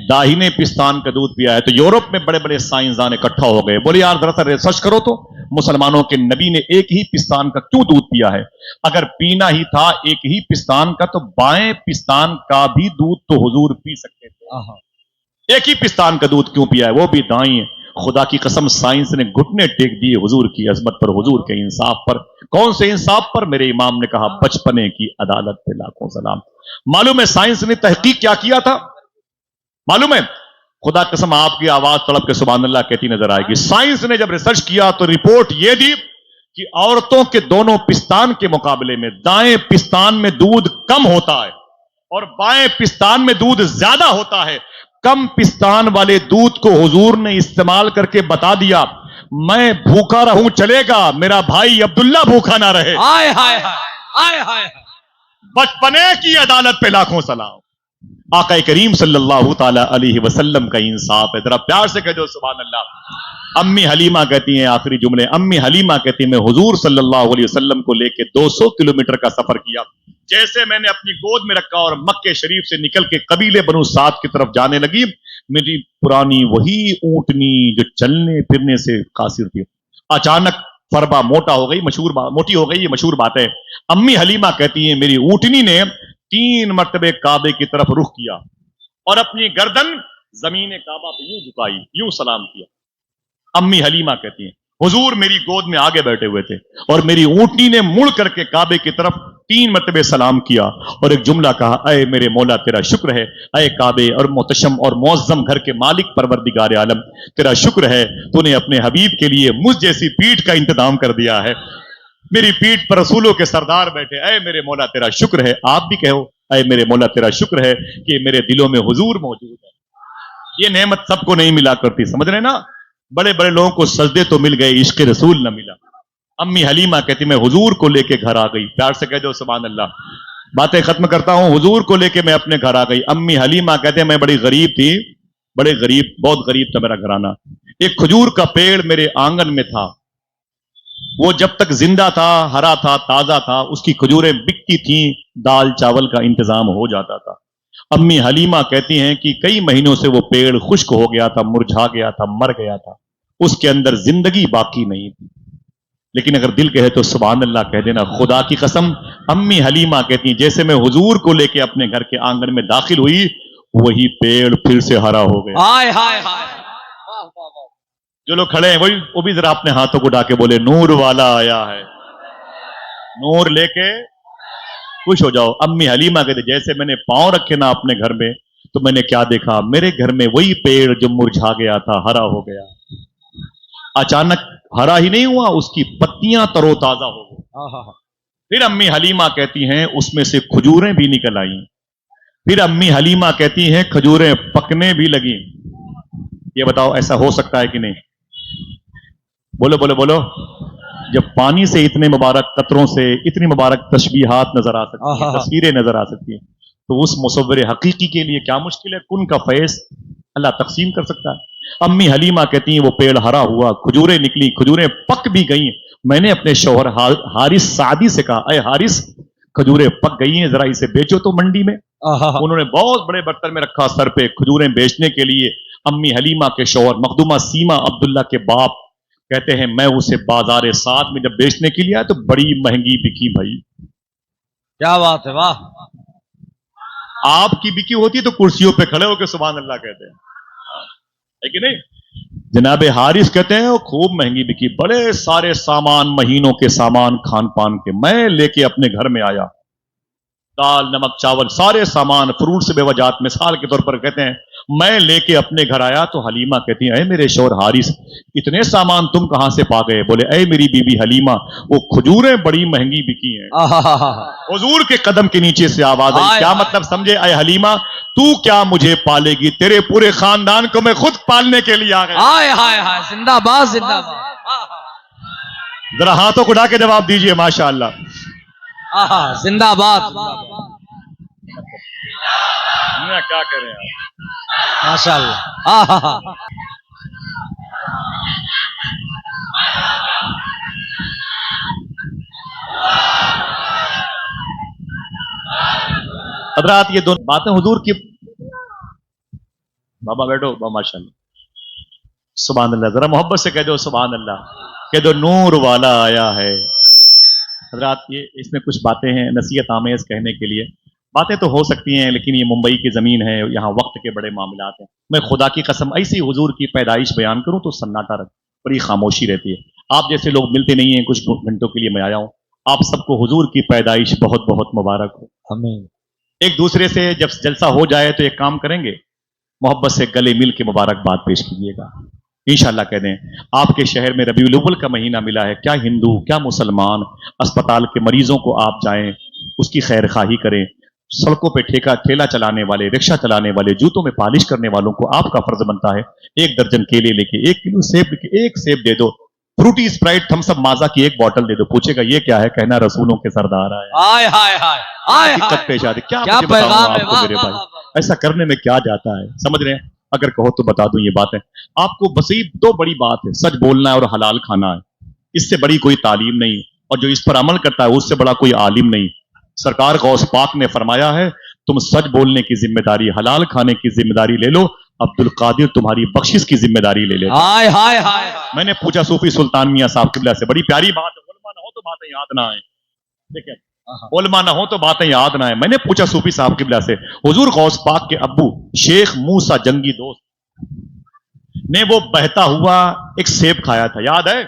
داہنے پستان کا دودھ پیا ہے, تو یورپ میں بڑے بڑے سائنسدان اکٹھا ہو گئے. بولے یار ذرا سا ریسرچ کرو تو مسلمانوں کے نبی نے ایک ہی پستان کا کیوں دودھ پیا ہے؟ اگر پینا ہی تھا ایک ہی پستان کا تو بائیں پستان کا بھی دودھ تو حضور پی سکتے تھے. ایک ہی پستان کا دودھ کیوں پیا ہے, وہ بھی دائیں. خدا کی قسم سائنس نے گھٹنے ٹیک دیے حضور کی عظمت پر, حضور کے انصاف پر. کون سے انصاف پر؟ میرے امام نے کہا بچپنے کی عدالت پہ لاکھوں سلام. معلوم ہے سائنس نے تحقیق کیا کیا تھا؟ معلوم ہے؟ خدا قسم آپ کی آواز تڑپ کے سبحان اللہ کہتی نظر آئے گی. سائنس نے جب ریسرچ کیا تو رپورٹ یہ دی کہ عورتوں کے دونوں پستان کے مقابلے میں دائیں پستان میں دودھ کم ہوتا ہے اور بائیں پستان میں دودھ زیادہ ہوتا ہے. کم پستان والے دودھ کو حضور نے استعمال کر کے بتا دیا میں بھوکا رہوں چلے گا, میرا بھائی عبداللہ بھوکا نہ رہے. بچپنے کی عدالت پہ لاکھوں سلام. آقا کریم صلی اللہ تعالی علیہ وسلم کا انصاف ہے. ذرا پیار سے کہہ دو سبحان اللہ. امی حلیمہ کہتی ہیں آخری جملے, امی حلیمہ کہتی ہیں میں حضور صلی اللہ علیہ وسلم کو لے کے 200 کلومیٹر کا سفر کیا. جیسے میں نے اپنی گود میں رکھا اور مکے شریف سے نکل کے قبیلے بنو سعد کی طرف جانے لگی, میری پرانی وہی اونٹنی جو چلنے پھرنے سے قاصر تھی اچانک فربا موٹا ہو گئی, موٹی ہو گئی. یہ مشہور بات ہے. امی حلیمہ کہتی ہیں میری اونٹنی نے 3 مرتبے کعبے کی طرف رخ کیا اور اپنی گردن زمین کعبہ پہ یوں جھکائی, یوں سلام کیا. امی حلیمہ کہتی ہیں हुजूर मेरी गोद में आगे बैठे हुए थे और मेरी ऊंटनी ने मुड़ करके काबे की तरफ 3 मरतबे सलाम किया और एक जुमला कहा, अय मेरे मौला तेरा शुक्र है, अय काबे और मोहतशम और मुअज्जम घर के मालिक परवरदिगार आलम, तेरा शुक्र है तूने अपने हबीब के लिए मुझ जैसी पीठ का इंतजाम कर दिया है। मेरी पीठ पर रसूलों के सरदार बैठे, अय मेरे मौला तेरा शुक्र है। आप भी कहो, अय मेरे मौला तेरा शुक्र है कि मेरे दिलों में हुजूर मौजूद है। ये नेमत सबको नहीं मिला करती, समझ रहे ना। बड़े बड़े लोगों को सजदे तो मिल गए, इश्क रसूल न मिला। अम्मी हलीमा कहती मैं हुजूर को लेके घर आ गई। प्यार से कह दो सुभान अल्लाह। बातें खत्म करता हूं। हुजूर को लेके मैं अपने घर आ गई। अम्मी हलीमा कहते मैं बड़ी गरीब थी, बड़े गरीब, बहुत गरीब था मेरा घराना। एक खजूर का पेड़ मेरे आंगन में था, वो जब तक जिंदा था, हरा था, ताजा था, उसकी खजूरें बिकती थी, दाल चावल का इंतजाम हो जाता था। अम्मी हलीमा कहती हैं कि कई महीनों से वो पेड़ खुश्क हो गया था, मुरझा गया था, मर गया था, उसके अंदर जिंदगी बाकी नहीं थी। लेकिन अगर दिल कहे तो सुभान अल्लाह कह देना। खुदा की कसम, अम्मी हलीमा कहती हैं जैसे मैं हुजूर को लेके अपने घर के आंगन में दाखिल हुई, वही पेड़ फिर से हरा हो गया। हाय हाय हाय। जो लोग खड़े हैं वो भी जरा अपने हाथों को उठा के बोले, नूर वाला आया है। नूर लेके खुश हो जाओ। अम्मी हलीमा कहते जैसे मैंने पांव रखे ना अपने घर में, तो मैंने क्या देखा, मेरे घर में वही पेड़ जो मुरझा गया था हरा हो गया। अचानक हरा ही नहीं हुआ, उसकी पत्तियां तरोताजा हो गई। फिर अम्मी हलीमा कहती हैं उसमें से खजूरें भी निकल आई। फिर अम्मी हलीमा कहती हैं खजूरें पकने भी लगी। ये बताओ ऐसा हो सकता है कि नहीं? बोलो बोलो बोलो। जब पानी से इतने मुबारक कतरों से इतनी मुबारक तशबीहात नजर आ सकती है, तस्वीरें नजर आ सकती है, तो उस मुसव्विर हकीकी के लिए क्या मुश्किल है। कुन का फैज अल्लाह तकसीम कर सकता है। अम्मी हलीमा कहती हैं वो पेड़ हरा हुआ, खजूरें निकली, खजूरें पक भी गई। मैंने अपने शौहर हारिस सादी से कहा, अय हारिस खजूरें पक गई हैं, जरा इसे बेचो तो मंडी में। उन्होंने बहुत बड़े बर्तन में रखा सर पे खजूरें बेचने के लिए। अम्मी हलीमा के शौहर मखदूमा सीमा अब्दुल्ला के बाप कहते हैं मैं उसे बाजार साद में जब बेचने के लिए आया तो बड़ी महंगी बिकी भाई। क्या बात है, वाह। आपकी बिकी होती तो कुर्सियों पे खड़े होकर सुभान अल्लाह कहते हैं, है कि नहीं? जनाबे हारिस कहते हैं वो खूब महंगी बिकी, बड़े सारे सामान, महीनों के सामान खान पान के मैं लेके अपने घर में आया। दाल नमक चावल सारे सामान, फ्रूट से बेवजात। मिसाल के तौर पर कहते हैं मैं लेके अपने घर आया तो हलीमा कहती है मेरे शौहर हारिस इतने सामान तुम कहां से पा गए? बोले ऐ मेरी बीबी हलीमा वो खजूरें बड़ी महंगी बिकी हैं। हुजूर के कदम के नीचे से आवाज आई। क्या मतलब समझे? ऐ हलीमा तू क्या मुझे पालेगी, तेरे पूरे खानदान को मैं खुद पालने के लिए आ गया। हाय हाय हाय, जिंदाबाद जिंदाबाद। जरा हाथों को उठा के जवाब दीजिए माशाअल्लाह। जिंदाबाद। क्या करें आप? माशाअल्लाह। हजरात ये दोनों बातें हुजूर की। बाबा बैठो माशाअल्लाह। सुभान अल्लाह। जरा मोहब्बत से कह दो सुभान अल्लाह, कह दो नूर वाला आया है। हजरात ये इसमें कुछ बातें हैं नसीहत आमेज कहने के लिए। बातें तो हो सकती हैं लेकिन ये मुंबई की जमीन है, यहाँ वक्त के बड़े मामलात हैं। मैं खुदा की कसम ऐसी हुजूर की पैदाइश बयान करूं तो सन्नाटा रख, बड़ी खामोशी रहती है। आप जैसे लोग मिलते नहीं हैं, कुछ घंटों के लिए मैं आया हूं। आप सबको हुजूर की पैदाइश बहुत बहुत मुबारक हो। आमीन। एक दूसरे से जब जलसा हो जाए तो एक काम करेंगे, मोहब्बत से गले मिल के मुबारकबाद पेश कीजिएगा। इंशाअल्लाह कह दें आपके शहर में रबीउल अव्वल का महीना मिला है, क्या हिंदू क्या मुसलमान अस्पताल के मरीजों को आप जाएं, उसकी खैर खाही करें। सड़कों पे ठेला चलाने वाले, रिक्शा चलाने वाले, जूतों में पालिश करने वालों को आपका फर्ज बनता है 1 दर्जन केले लेके, 1 किलो सेब लेके, 1 सेब दे दो, फ्रूटी स्प्राइट थम्स अप माजा की 1 बोतल दे दो। पूछेगा ये क्या है? कहना रसूलों के सरदार आए। हाय हाय हाय, दिक्कत पेश आती। क्या पैगाम है आपको मेरे भाई? ऐसा करने में क्या जाता है? समझ रहे हैं? अगर कहो तो बता दूं ये बातें आपको। बसीब 2 बड़ी बात है, सच बोलना है और हलाल खाना है। इससे बड़ी कोई तालीम नहीं, और जो इस पर अमल करता है उससे बड़ा कोई आलिम नहीं। सरकार गौस पाक ने फरमाया है तुम सच बोलने की जिम्मेदारी, हलाल खाने की जिम्मेदारी ले लो, अब्दुल कादिर तुम्हारी बख्शिश की जिम्मेदारी ले ले। हाय हाय हाय। मैंने पूछा सूफी सुल्तान मियां साहब किबला से, बड़ी प्यारी बात है, उलमा ना हो तो बातें याद ना आए। ठीक है, उलमा ना हो तो बातें याद ना आए। मैंने पूछा सूफी साहब किबला से, हुजूर गौस पाक के अब्बू शेख मूसा जंगी दोस्त ने वो बहता हुआ एक सेब खाया था, याद है?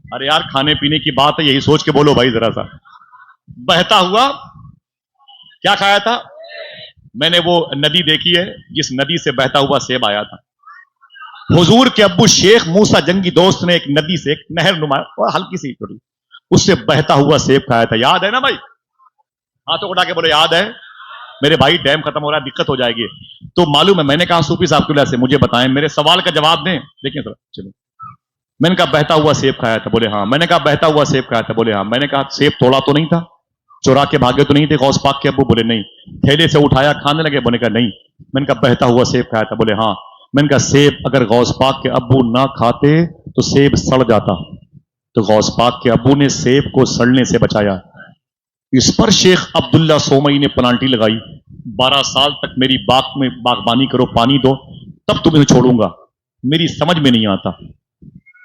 ارے یار کھانے پینے کی بات ہے, یہی سوچ کے بولو بھائی ذرا سا. بہتا ہوا کیا کھایا تھا؟ میں نے وہ ندی دیکھی ہے جس ندی سے بہتا ہوا سیب آیا تھا. حضور کے ابو شیخ موسیٰ جنگی دوست نے ایک ندی سے, ایک نہر نما ہلکی سی چھوٹی, اس سے بہتا ہوا سیب کھایا تھا. یاد ہے نا بھائی؟ ہاتھوں اٹھا کے بولو یاد ہے. میرے بھائی ٹائم ختم ہو رہا ہے, دقت ہو جائے گی. تو معلوم ہے میں نے کہا صوفی صاحب کی وجہ سے مجھے بتائیں, میرے سوال کا جواب دیں. دیکھیں سر چلو, میں نے کہا بہتا ہوا سیب کھایا تھا, بولے ہاں. میں نے کہا بہتا ہوا سیب کھایا تھا, بولے ہاں. میں نے کہا سیب توڑا تو نہیں تھا, چورا کے بھاگے تو نہیں تھے غوث پاک کے ابو؟ بولے نہیں. تھیلے سے اٹھایا کھانے لگے؟ بولے کہا نہیں. میں نے کہا بہتا ہوا سیب کھایا تھا؟ بولے ہاں. میں نے کہا سیب اگر غوث پاک کے ابو نہ کھاتے تو سیب سڑ جاتا, تو غوث پاک کے ابو نے سیب کو سڑنے سے بچایا. اس پر شیخ عبداللہ سومئی نے پنالٹی لگائی, 12 سال تک میری باغ میں باغبانی کرو, پانی دو, تب تمہیں چھوڑوں گا. میری سمجھ میں نہیں آتا,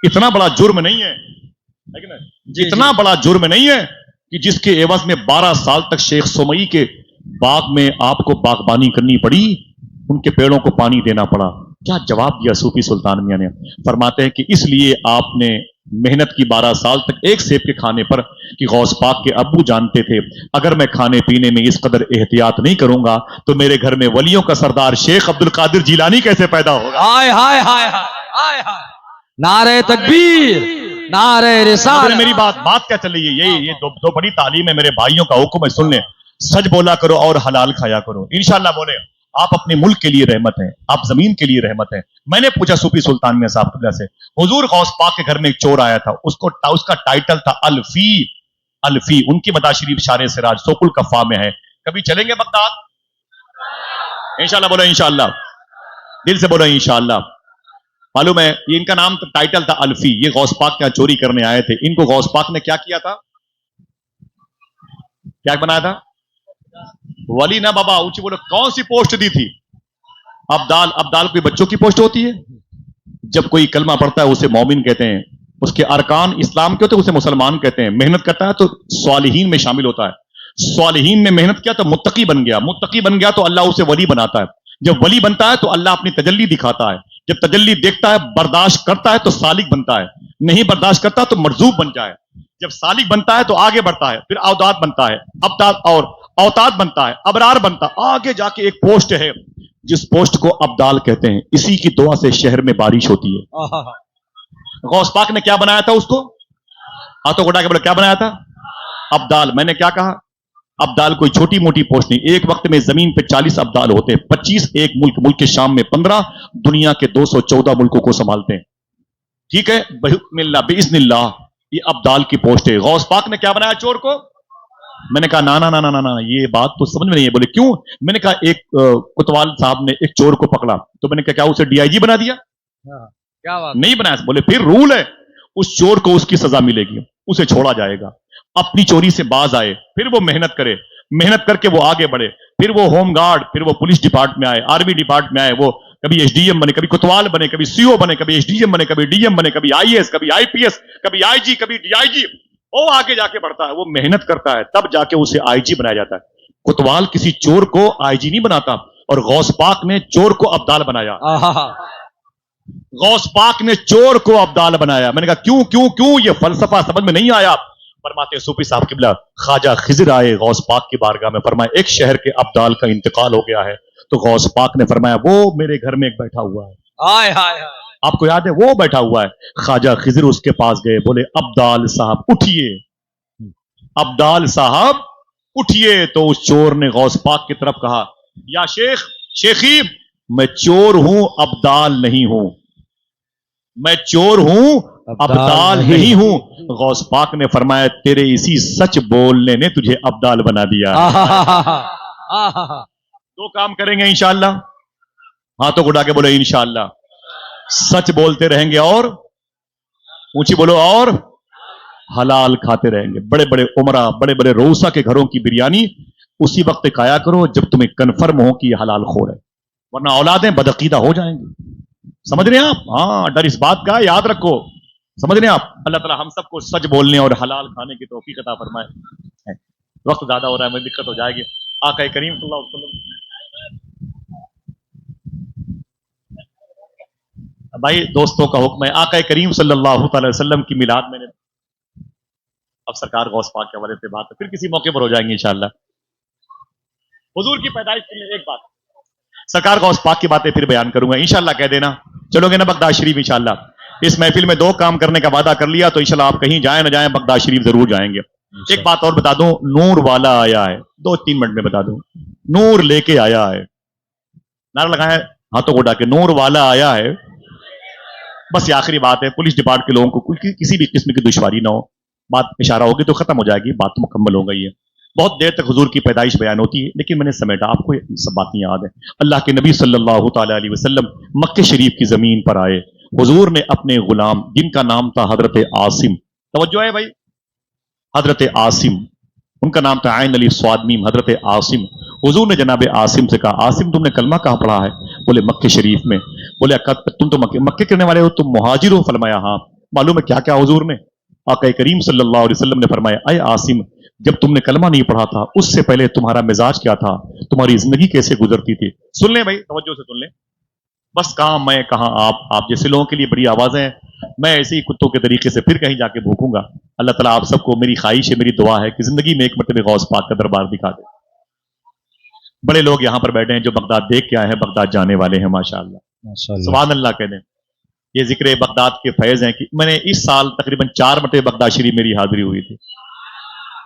اتنا بڑا جرم نہیں ہے, اتنا بڑا جرم نہیں ہے کہ جس کے عوض میں 12 سال تک شیخ سومئی کے باغ میں آپ کو باغبانی کرنی پڑی, ان کے پیڑوں کو پانی دینا پڑا. کیا جواب دیا صوفی سلطان میاں نے؟ فرماتے ہیں کہ اس لیے آپ نے محنت کی 12 سال تک ایک سیب کے کھانے پر, کہ غوث پاک کے ابو جانتے تھے اگر میں کھانے پینے میں اس قدر احتیاط نہیں کروں گا تو میرے گھر میں ولیوں کا سردار شیخ عبد القادر جیلانی کیسے پیدا ہوگا. ہائے ہائے ہائے ہائے ہائے, نعرہ تکبیر, نعرہ رسالت. میری بات کیا چل رہی ہے؟ یہ دو بڑی تعلیم ہے, میرے بھائیوں کا حکم ہے, سن لیں. سچ بولا کرو اور حلال کھایا کرو, انشاءاللہ. بولے آپ اپنے ملک کے لیے رحمت ہیں, آپ زمین کے لیے رحمت ہیں. میں نے پوچھا صوفی سلطان میں صاحب قبلہ سے, حضور غوث پاک کے گھر میں ایک چور آیا تھا, اس کا ٹائٹل تھا الفی. الفی ان کی مدار شریف شارع سراج سوق الکفا میں ہے. کبھی چلیں گے بغداد؟ انشاءاللہ. بولو انشاءاللہ, دل سے بولو انشاءاللہ. معلوم ہے یہ ان کا نام ٹائٹل تھا الفی. یہ غوث پاک کیا چوری کرنے آئے تھے. ان کو غوث پاک نے کیا کیا تھا؟ کیا بنایا تھا؟ ولی نہ بابا, اونچی بولو. کون سی پوسٹ دی تھی؟ ابدال. ابدال کوئی بچوں کی پوسٹ ہوتی ہے؟ جب کوئی کلمہ پڑھتا ہے اسے مومن کہتے ہیں, اس کے ارکان اسلام کے ہوتے ہیں اسے مسلمان کہتے ہیں. محنت کرتا ہے تو صالحین میں شامل ہوتا ہے. صالحین میں محنت کیا تو متقی بن گیا. متقی بن گیا تو اللہ اسے ولی بناتا ہے. جب ولی بنتا ہے تو اللہ اپنی تجلی دکھاتا ہے. جب تجلی دیکھتا ہے, برداشت کرتا ہے تو سالک بنتا ہے. نہیں برداشت کرتا تو مرزوب بن جائے. جب سالک بنتا ہے تو آگے بڑھتا ہے, پھر اوداد بنتا ہے, ابداد اور اوتاد بنتا ہے, ابرار بنتا ہے. آگے جا کے ایک پوسٹ ہے جس پوسٹ کو ابدال کہتے ہیں. اسی کی دعا سے شہر میں بارش ہوتی ہے. غوث پاک نے کیا بنایا تھا اس کو؟ ہاتھوں کو اٹھا کے بولو کیا بنایا تھا؟ ابدال. میں نے کیا کہا؟ ابدال کوئی چھوٹی موٹی پوسٹ نہیں. ایک وقت میں زمین پہ 40 ابدال ہوتے ہیں, 25 ایک ملک کے شام میں 15, دنیا کے 214 ملکوں کو سنبھالتے ہیں. ٹھیک ہے, بحکم اللہ باذن اللہ. یہ ابدال کی پوسٹ ہے. غوث پاک نے کیا بنایا چور کو؟ میں نے کہا نا یہ بات تو سمجھ میں نہیں ہے. بولے کیوں؟ میں نے کہا ایک کوتوال صاحب نے ایک چور کو پکڑا, تو میں نے کہا کیا اسے ڈی آئی جی بنا دیا؟ کیا بات؟ نہیں بنایا. بولے پھر رول ہے, اس چور کو اس کی سزا ملے گی, اسے چھوڑا جائے گا. اپنی چوری سے باز آئے, پھر وہ محنت کرے, محنت کر کے وہ آگے بڑھے, پھر وہ ہوم گارڈ, پھر وہ پولیس ڈپارٹمنٹ میں آئے, آرمی ڈپارٹمنٹ میں آئے, وہ کبھی ایچ ڈی ایم بنے, کبھی کوتوال بنے, کبھی سی او بنے, کبھی ایچ ڈی ایم بنے, کبھی ڈی ایم بنے, کبھی آئی ایس, کبھی آئی پی ایس, کبھی آئی جی, کبھی ڈی آئی جی. وہ آگے جا کے بڑھتا ہے, وہ محنت کرتا ہے, تب جا کے اسے آئی جی بنایا جاتا ہے. کوتوال کسی چور کو آئی جی نہیں بناتا, اور غوث پاک نے چور کو ابدال بنایا. غوث پاک نے چور کو ابدال بنایا. میں نے کہا کیوں کیوں کیوں؟ یہ فلسفہ سمجھ میں نہیں آیا. فرماتے صوفی صاحب قبلہ خواجہ خضر آئے غوث پاک کی بارگاہ میں, فرمایا ایک شہر کے ابدال کا انتقال ہو گیا ہے. تو غوث پاک نے فرمایا وہ میرے گھر میں ایک بیٹھا ہوا ہے. آپ کو یاد ہے وہ بیٹھا ہوا ہے. خواجہ خضر اس کے پاس گئے, بولے ابدال صاحب اٹھیے, ابدال صاحب اٹھیے. تو اس چور نے غوث پاک کی طرف کہا یا شیخ, شیخی, میں چور ہوں ابدال نہیں ہوں, میں چور ہوں ابدال نہیں ہوں. غوث پاک نے فرمایا تیرے اسی سچ بولنے نے تجھے ابدال بنا دیا. دو کام کریں گے انشاءاللہ, ہاتھوں کو اٹھا کے بولو انشاءاللہ. سچ بولتے رہیں گے اور اونچی بولو اور حلال کھاتے رہیں گے. بڑے بڑے عمرہ, بڑے بڑے روسا کے گھروں کی بریانی اسی وقت کھایا کرو جب تمہیں کنفرم ہو کہ یہ حلال خور ہے, ورنہ اولادیں بدعقیدہ ہو جائیں گی. سمجھ رہے ہیں آپ؟ ہاں, ڈر اس بات کا یاد رکھو. سمجھ رہے ہیں آپ؟ اللہ تعالی ہم سب کو سچ بولنے اور حلال کھانے کی توفیق عطا فرمائے. وقت زیادہ ہو رہا ہے, مجھے دقت ہو جائے گی. آقا کریم صلی اللہ علیہ وسلم, بھائی دوستوں کا حکم ہے, آقا کریم صلی اللہ تعالی وسلم کی میلاد میں نے اب سرکار غوث پاک کے حوالے سے بات ہے، پھر کسی موقع پر ہو جائیں گے انشاءاللہ. حضور کی پیدائش کے لیے ایک بات، سرکار غوث پاک کی باتیں پھر بیان کروں گا انشاءاللہ. کہہ دینا چلو گے نا بغداد شریف انشاءاللہ. اس محفل میں 2 کام کرنے کا وعدہ کر لیا تو انشاءاللہ آپ کہیں جائیں نہ جائیں بغداد شریف ضرور جائیں گے. ایک بات اور بتا دوں، نور والا آیا ہے، 2-3 منٹ میں بتا دوں. نور لے کے آیا ہے، نعرہ لگائیں ہاتھوں کو اٹھا کے، نور والا آیا ہے. بس یہ آخری بات ہے، پولیس ڈپارٹ کے لوگوں کو کسی بھی قسم کی دشواری نہ ہو. بات اشارہ ہوگی تو ختم ہو جائے گی، بات مکمل ہو گئی ہے. بہت دیر تک حضور کی پیدائش بیان ہوتی ہے لیکن میں نے سمیٹا، آپ کو یہ سب باتیں یاد ہیں. اللہ کے نبی صلی اللہ تعالی علیہ وسلم مکہ شریف کی زمین پر آئے. حضور نے اپنے غلام جن کا نام تھا حضرت عاصم، توجہ ہے بھائی، حضرت عاصم، ان کا نام تھا عین علی صاد میم، حضرت عاصم. حضور نے جناب عاصم سے کہا، عاصم تم نے کلمہ کہاں پڑھا ہے؟ بولے مکہ شریف میں. بولے تم تو مکے کرنے والے ہو، تم مہاجر ہو؟ فرمایا ہاں. معلوم ہے کیا کیا حضور نے؟ آقا کریم صلی اللہ علیہ وسلم نے فرمایا، اے عاصم، جب تم نے کلمہ نہیں پڑھا تھا اس سے پہلے تمہارا مزاج کیا تھا، تمہاری زندگی کیسے گزرتی تھی؟ سن لیں بھائی، توجہ سے سن لیں. بس کہاں میں کہاں آپ جیسے لوگوں کے لیے بڑی آوازیں ہیں، میں ایسے ہی کتوں کے طریقے سے پھر کہیں جا کے بھوکوں گا. اللہ تعالیٰ آپ سب کو، میری خواہش ہے، میری دعا ہے کہ زندگی میں ایک مرتبہ غوث پاک کا دربار دکھا دے. بڑے لوگ یہاں پر بیٹھے ہیں جو بغداد دیکھ کے آئے ہیں، بغداد جانے والے ہیں، ماشاءاللہ سبحان اللہ کہنے. یہ ذکر بغداد کے فیض ہیں کہ میں نے اس سال تقریباً 4 مرتبہ بغداد شریف میری حاضری ہوئی تھی.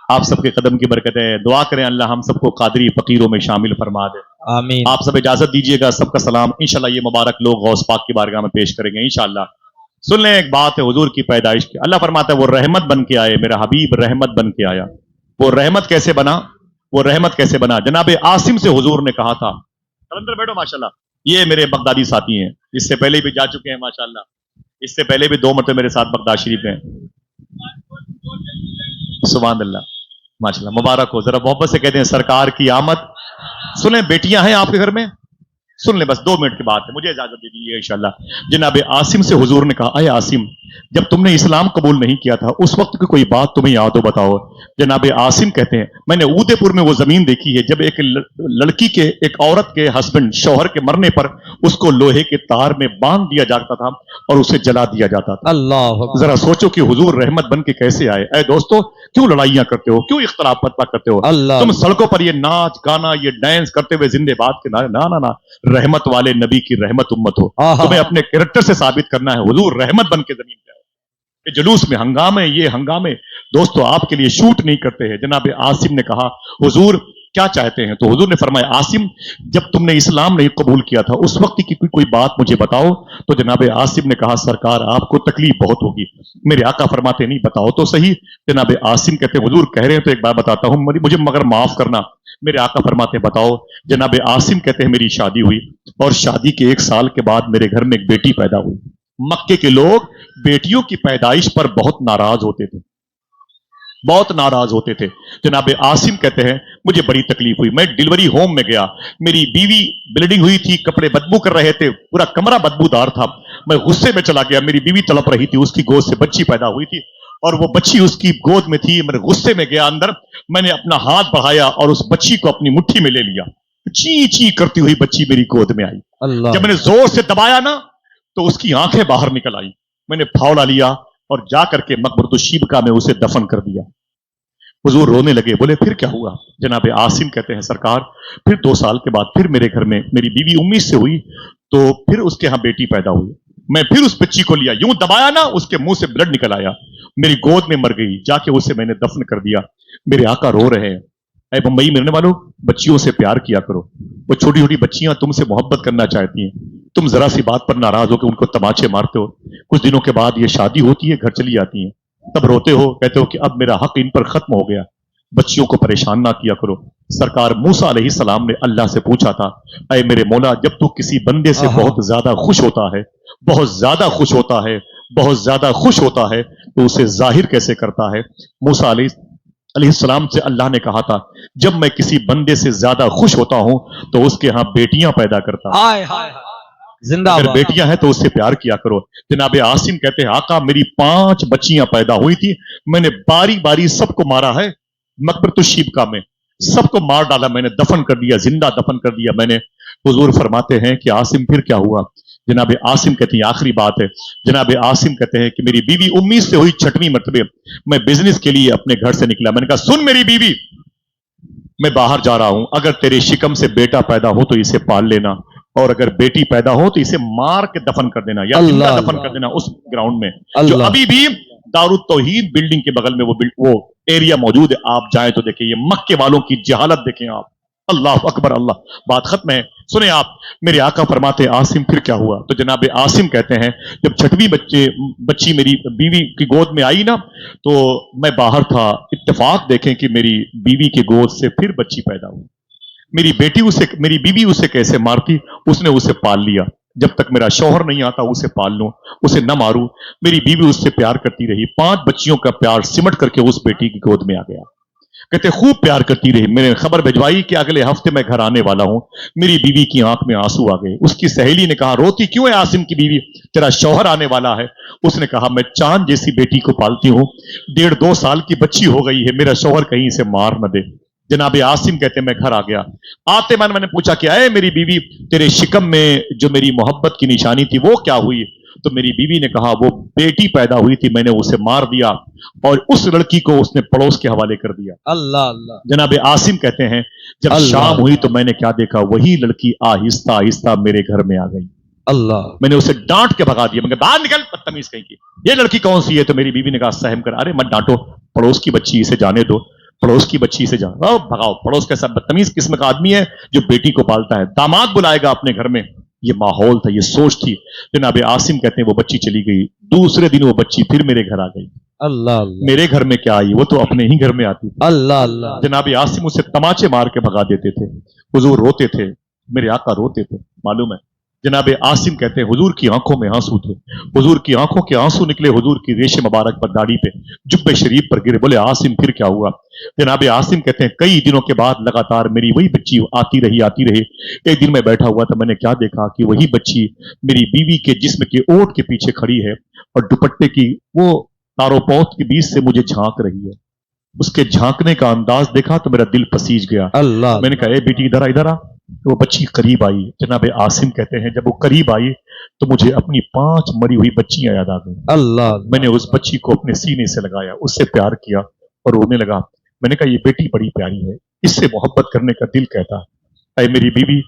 آپ سب کے قدم کی برکت ہے، دعا کریں اللہ ہم سب کو قادری فقیروں میں شامل فرما دے. آمین. آپ سب اجازت دیجیے گا، سب کا سلام انشاءاللہ یہ مبارک لوگ غوث پاک کی بارگاہ میں پیش کریں گے انشاءاللہ. سن لیں ایک بات ہے حضور کی پیدائش کی. اللہ فرماتا ہے وہ رحمت بن کے آئے، میرا حبیب رحمت بن کے آیا. وہ رحمت کیسے بنا؟ وہ رحمت کیسے بنا؟ جناب عاصم سے حضور نے کہا تھا، اندر بیٹھو ماشاءاللہ، یہ میرے بغدادی ساتھی ہیں، اس سے پہلے بھی جا چکے ہیں ماشاءاللہ، اس سے پہلے بھی 2 مرتبہ میرے ساتھ بغداد شریف ہیں. سبحان اللہ ماشاءاللہ، مبارک ہو. ذرا محبت سے کہتے ہیں سرکار کی آمد. سنیں بیٹیاں ہیں آپ کے گھر میں؟ سن لیں، بس 2 منٹ کی بات ہے، مجھے اجازت دے دیجیے انشاءاللہ. جناب عاصم سے حضور نے کہا، اے عاصم، جب تم نے اسلام قبول نہیں کیا تھا اس وقت کی کوئی بات تمہیں یاد ہو بتاؤ. جناب عاصم کہتے ہیں میں نے اودے پور میں وہ زمین دیکھی ہے جب ایک لڑکی کے، ایک عورت کے ہسبینڈ، شوہر کے مرنے پر اس کو لوہے کے تار میں باندھ دیا جاتا تھا اور اسے جلا دیا جاتا تھا. اللہ ذرا سوچو کہ حضور رحمت بن کے کیسے آئے. اے دوستو، کیوں لڑائیاں کرتے ہو، کیوں اختلاف پتہ کرتے ہو؟ اللہ. تم سڑکوں پر یہ ناچ گانا، یہ ڈانس کرتے ہوئے زندے باد کے نہ رحمت والے نبی کی رحمت امت ہو. تمہیں اپنے کریکٹر سے ثابت کرنا ہے حضور رحمت بن کے زمین پہ آئے. جلوس میں ہنگامے، یہ ہنگامے دوستو آپ کے لیے شوٹ نہیں کرتے ہیں. جناب عاصم نے کہا حضور کیا چاہتے ہیں؟ تو حضور نے فرمایا عاصم، جب تم نے اسلام نہیں قبول کیا تھا اس وقت کی کوئی بات مجھے بتاؤ. تو جناب عاصم نے کہا سرکار آپ کو تکلیف بہت ہوگی. میرے آقا فرماتے نہیں بتاؤ تو صحیح. جناب عاصم کہتے حضور کہہ رہے ہیں تو ایک بار بتاتا ہوں، مجھے مگر معاف کرنا. میرے آقا فرماتے بتاؤ. جناب عاصم کہتے ہیں میری شادی ہوئی اور شادی کے 1 سال کے بعد میرے گھر میں ایک بیٹی پیدا ہوئی. مکے کے لوگ بیٹیوں کی پیدائش پر بہت ناراض ہوتے تھے، بہت ناراض ہوتے تھے. جناب عاصم کہتے ہیں مجھے بڑی تکلیف ہوئی. میں ڈیلیوری ہوم میں گیا، میری بیوی بلیڈنگ ہوئی تھی، کپڑے بدبو کر رہے تھے، پورا کمرہ بدبو دار تھا. میں غصے میں چلا گیا، میری بیوی تڑپ رہی تھی، اس کی گود سے بچی پیدا ہوئی تھی اور وہ بچی اس کی گود میں تھی. میں غصے میں گیا اندر، میں نے اپنا ہاتھ بڑھایا اور اس بچی کو اپنی مٹھی میں لے لیا. چی چی کرتی ہوئی بچی میری گود میں آئی. اللہ. جب میں نے زور سے دبایا نا تو اس کی آنکھیں باہر نکل آئی. میں نے پھاوڑا لیا اور جا کر کے مقبرۃ الشیبکا میں اسے دفن کر دیا. حضور رونے لگے، بولے پھر کیا ہوا؟ جناب عاصم کہتے ہیں سرکار پھر 2 سال کے بعد پھر میرے گھر میں میری بیوی امی سے ہوئی تو پھر اس کے ہاں بیٹی پیدا ہوئی. میں پھر اس بچی کو لیا، یوں دبایا نا اس کے منہ سے بلڈ نکل آیا، میری گود میں مر گئی. جا کے اسے میں نے دفن کر دیا. میرے آقا رو رہے ہیں، اے بمبئی میں رہنے والوں بچیوں سے پیار کیا کرو. وہ چھوٹی چھوٹی بچیاں تم سے محبت کرنا چاہتی ہیں، تم ذرا سی بات پر ناراض ہو کہ ان کو تماچے مارتے ہو. کچھ دنوں کے بعد یہ شادی ہوتی ہے، گھر چلی جاتی ہیں، تب روتے ہو، کہتے ہو کہ اب میرا حق ان پر ختم ہو گیا. بچیوں کو پریشان نہ کیا کرو. سرکار موسیٰ علیہ السلام نے اللہ سے پوچھا تھا اے میرے مولا جب تو کسی بندے سے بہت زیادہ خوش ہوتا ہے، بہت زیادہ خوش ہوتا ہے، بہت زیادہ خوش ہوتا ہے تو اسے ظاہر کیسے کرتا ہے؟ موسیٰ علیہ السلام سے اللہ نے کہا تھا جب میں کسی بندے سے زیادہ خوش ہوتا ہوں تو اس کے ہاں بیٹیاں پیدا کرتا ہوں. ہائے ہائے زندہ اگر باد. بیٹیاں ہیں تو اس سے پیار کیا کرو. جناب عاصم کہتے ہیں آقا میری 5 بچیاں پیدا ہوئی تھی، میں نے باری باری سب کو مارا ہے. مقبرۃ الشیبکا میں سب کو مار ڈالا، میں نے دفن کر دیا، زندہ دفن کر دیا میں نے. حضور فرماتے ہیں کہ عاصم پھر کیا ہوا؟ जनाब आसिम कहते हैं आखिरी बात है, जनाब आसिम कहते हैं कि मेरी बीवी 19 से हुई 6वीं मरतबे मैं बिजनेस के लिए अपने घर से निकला। मैंने कहा सुन मेरी बीवी, मैं बाहर जा रहा हूं, अगर तेरे शिकम से बेटा पैदा हो तो इसे पाल लेना, और अगर बेटी पैदा हो तो इसे मार के दफन कर देना या जिंदा दफन कर देना उस ग्राउंड में जो अभी भी दारुत तौहीद बिल्डिंग के बगल में वो एरिया मौजूद है। आप जाएं तो देखिए, ये मक्के वालों की जहालत देखें आप। अल्लाह अकबर, अल्लाह। बात खत्म है। सुने आप, मेरे आका फरमाते आसिम फिर क्या हुआ? तो जनाब आसिम कहते हैं जब 6वीं बच्ची मेरी बीवी की गोद में आई ना, तो मैं बाहर था, इत्तेफाक देखें कि मेरी बीवी की गोद से फिर बच्ची पैदा हुई। मेरी बीवी उसे कैसे मारती, उसने उसे पाल लिया। जब तक मेरा शौहर नहीं आता उसे पाल लूं, उसे न मारूं। मेरी बीवी उससे प्यार करती रही, 5 बच्चियों का प्यार सिमट करके उस बेटी की गोद में आ गया। कहते खूब प्यार करती रही। मैंने खबर भिजवाई कि अगले हफ्ते मैं घर आने वाला हूं। मेरी बीवी की आंख में आंसू आ गए। उसकी सहेली ने कहा रोती क्यों है आसिम की बीवी, तेरा शौहर आने वाला है। उसने कहा मैं चांद जैसी बेटी को पालती हूं, 1.5-2 साल की बच्ची हो गई है, मेरा शौहर कहीं इसे मार न दे। जनाब आसिम कहते मैं घर आ गया। आते मैंने पूछा कि आए मेरी बीवी, तेरे शिकम में जो मेरी मोहब्बत की निशानी थी वो क्या हुई? तो मेरी बीवी ने कहा वो बेटी पैदा हुई थी, मैंने उसे मार दिया और उस लड़की को उसने पड़ोस के हवाले कर दिया। अल्लाह अल्लाह। जनाब आसिम कहते हैं जब शाम हुई तो मैंने क्या देखा, वही लड़की आहिस्ता आहिस्ता मेरे घर में आ गई। अल्लाह। मैंने उसे डांट के भगा दिया, मैं बाहर निकल बदतमीज कहीं की, ये लड़की कौन सी है? तो मेरी बीवी ने कहा सहम कर, अरे मत डांटो, पड़ोस की बच्ची, इसे जाने दो, पड़ोस की बच्ची से जाओ, भगाओ। पड़ोस कैसा बदतमीज किस्म का आदमी है जो बेटी को पालता है, दामाद बुलाएगा अपने घर में। ये माहौल था, ये सोच थी। जनाब आसिम कहते हैं वो बच्ची चली गई। दूसरे दिन वो बच्ची फिर मेरे घर आ गई। अल्लाह अल्लाह। मेरे घर में क्या आई, वो तो अपने ही घर में आती। अल्लाह अल्लाह। जनाब आसिम उसे तमाचे मार के भगा देते थे। हुजूर रोते थे, मेरे आका रोते थे, मालूम है। जनाब आसिम कहते हैं हुजूर की आंखों में आंसू थे, हुजूर की आंखों के आंसू निकले हुजूर की रेशे मुबारक पर, दाढ़ी पे, जुब्बे शरीफ पर गिरे। बोले आसिम फिर क्या हुआ? जनाब आसिम कहते हैं कई दिनों के बाद लगातार मेरी वही बच्ची आती रही। एक दिन मैं बैठा हुआ था, मैंने क्या देखा कि वही बच्ची मेरी बीवी के जिस्म के ओट के पीछे खड़ी है और दुपट्टे की वो तारोपोत के बीच से मुझे झांक रही है। उसके झांकने का अंदाज देखा तो मेरा दिल पसीज गया। अल्लाह। मैंने कहा ए बेटी इधर आ। वो बच्ची करीब आई। जनाब आसिम कहते हैं जब वो करीब आई तो मुझे अपनी 5 मरी हुई बच्चियां याद आ गई। अल्लाह। मैंने उस बच्ची को अपने सीने से लगाया, उससे प्यार किया और रोने लगा। मैंने कहा ये बेटी बड़ी प्यारी है, इससे मोहब्बत करने का दिल कहता है। अरे मेरी बीवी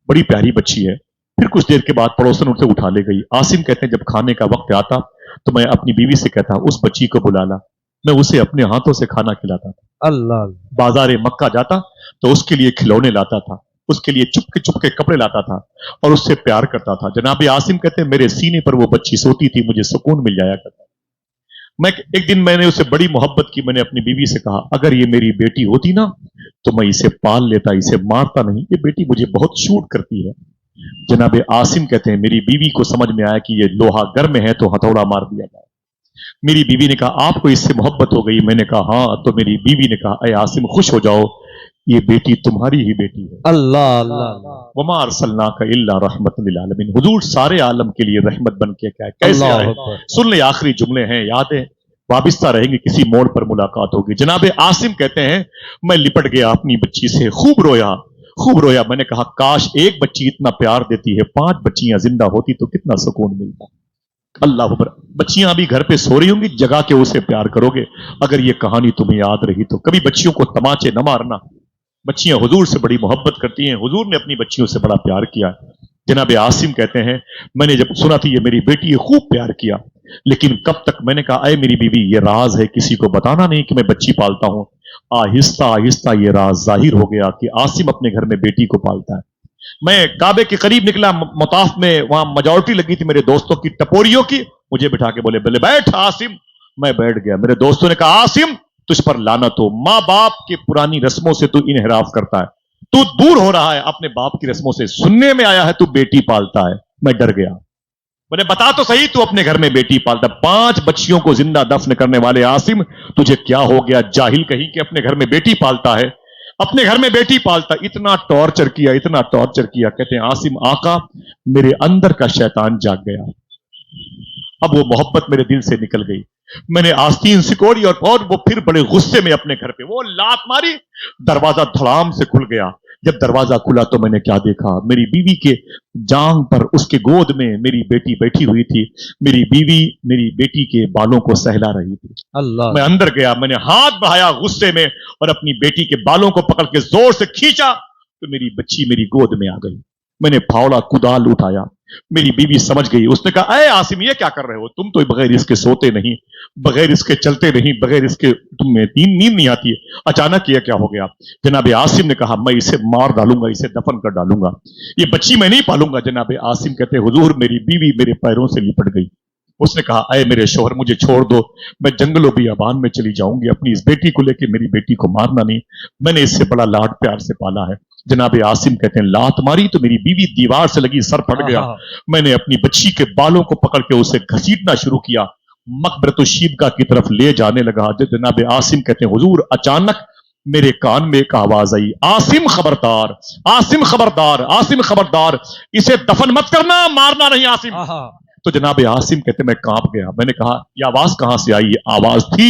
बड़ी प्यारी बच्ची है। फिर कुछ देर के बाद पड़ोसन उसे उठा ले गई। आसिम कहते हैं जब खाने का वक्त आता तो मैं अपनी बीवी से कहता उस बच्ची को बुला ला। मैं उसे अपने हाथों से खाना खिलाता था। अल्लाह। बाजार मक्का जाता तो उसके लिए खिलौने लाता था, उसके लिए चुपके कपड़े लाता था और उससे प्यार करता था। जनाब आसिम कहते हैं मेरे सीने पर वो बच्ची सोती थी, मुझे सुकून मिल जाया करता। एक दिन मैंने उसे बड़ी मोहब्बत की। मैंने अपनी बीवी से कहा अगर ये मेरी बेटी होती ना तो मैं इसे पाल लेता, इसे मारता नहीं, ये बेटी मुझे बहुत शूट करती है। जनाब आसिम कहते हैं मेरी बीवी को समझ में आया कि ये लोहा गर्म है तो हथौड़ा मार दिया जाए। मेरी बीवी ने कहा आपको इससे मोहब्बत हो गई? मैंने कहा हाँ। तो मेरी बीवी ने कहा अय आसिम खुश हो जाओ, ये बेटी तुम्हारी ही बेटी है। अल्लाह अल्लाह। वमा अर्सलनाका इल्ला रहमतल लिल आलमीन, हुजूर सारे आलम के लिए रहमत बन के क्या है। कैसे आए? सुन ले, आखिरी जुमले हैं, याद है, वाबिस्ता रहेंगे, किसी मोड़ पर मुलाकात होगी। जनाब आसिम कहते हैं मैं लिपट गया अपनी बच्ची से, खूब रोया। मैंने कहा काश एक बच्ची इतना प्यार देती है, 5 बच्चियां जिंदा होती तो कितना सुकून मिलता। अल्लाह अकबर। बच्चियां अभी घर पे सो रही होंगी, जगा के उसे प्यार करोगे। अगर ये कहानी तुम्हें याद रही तो कभी बच्चियों को तमाचे न मारना। बच्चियां हुजूर से बड़ी मोहब्बत करती हैं, हुजूर ने अपनी बच्चियों से बड़ा प्यार किया। जनाब आसिम कहते हैं मैंने जब सुना थी ये मेरी बेटी है, खूब प्यार किया, लेकिन कब तक? मैंने कहा अय मेरी बीवी ये राज है, किसी को बताना नहीं कि मैं बच्ची पालता हूं। आहिस्ता आहिस्ता ये राज जाहिर हो गया कि आसिम अपने घर में बेटी को पालता है। मैं काबे के करीब निकला, मुताफ में वहां मेजॉरिटी लगी थी मेरे दोस्तों की, टपोरियों की। मुझे बिठा के बोले बैठ आसिम। मैं बैठ गया। मेरे दोस्तों ने कहा आसिम तुझ पर लानत हो, माँ बाप की पुरानी रस्मों से तू इनहराफ करता है, तू दूर हो रहा है अपने बाप की रस्मों से। सुनने में आया है तू बेटी पालता है। मैं डर गया। मैंने बता तो सही तू अपने घर में बेटी पालता, 5 बच्चियों को जिंदा दफन करने वाले आसिम तुझे क्या हो गया? जाहिल कहीं कि अपने घर में बेटी पालता है, अपने घर में बेटी पालता। इतना टॉर्चर किया। कहते हैं आसिम आका मेरे अंदर का शैतान जाग गया। अब वो मोहब्बत मेरे दिल से निकल गई। मैंने आस्तीन सिकोड़ी और वो फिर बड़े गुस्से में अपने घर पे वो लात मारी, दरवाजा धड़ाम से खुल गया। जब दरवाजा खुला तो मैंने क्या देखा, मेरी बीवी के जांग पर, उसके गोद में मेरी बेटी बैठी हुई थी। मेरी बीवी मेरी बेटी के बालों को सहला रही थी। अल्लाह मैं अंदर गया, मैंने हाथ बढ़ाया गुस्से में और अपनी बेटी के बालों को पकड़ के जोर से खींचा तो मेरी बच्ची मेरी गोद में आ गई। मैंने फावड़ा कुदाल उठाया। मेरी बीवी समझ गई, उसने कहा, अरे आसिम ये क्या कर रहे हो, तुम तो बगैर इसके सोते नहीं, बगैर इसके चलते नहीं, बगैर इसके तुम्हें नींद नहीं आती है, अचानक ये क्या हो गया। जनाब आसिम ने कहा, मैं इसे मार डालूंगा, इसे दफन कर डालूंगा, ये बच्ची मैं नहीं पालूंगा। जनाब आसिम कहते, हुजूर मेरी बीवी मेरे पैरों से लिपट गई। उसने कहा, अय मेरे शोहर मुझे छोड़ दो, मैं जंगलों बियाबान में चली जाऊंगी, अपनी इस बेटी को लेकर मेरी बेटी को मारना नहीं, मैंने इससे बड़ा लाड प्यार से पाला है। जनाब आसिम कहते हैं, लात मारी तो मेरी बीवी दीवार से लगी सर फट गया। मैंने अपनी बच्ची के बालों को पकड़ के उसे घसीटना शुरू किया, मकबरतुश्शीबका की तरफ ले जाने लगा। जनाब आसिम कहते हैं, हुजूर अचानक मेरे कान में एक आवाज आई, आसिम खबरदार, आसिम खबरदार, आसिम खबरदार, इसे दफन मत करना, मारना नहीं आसिम। तो जनाब आसिम कहते मैं कांप गया। मैंने कहा, यह आवाज कहां से आई? ये आवाज थी,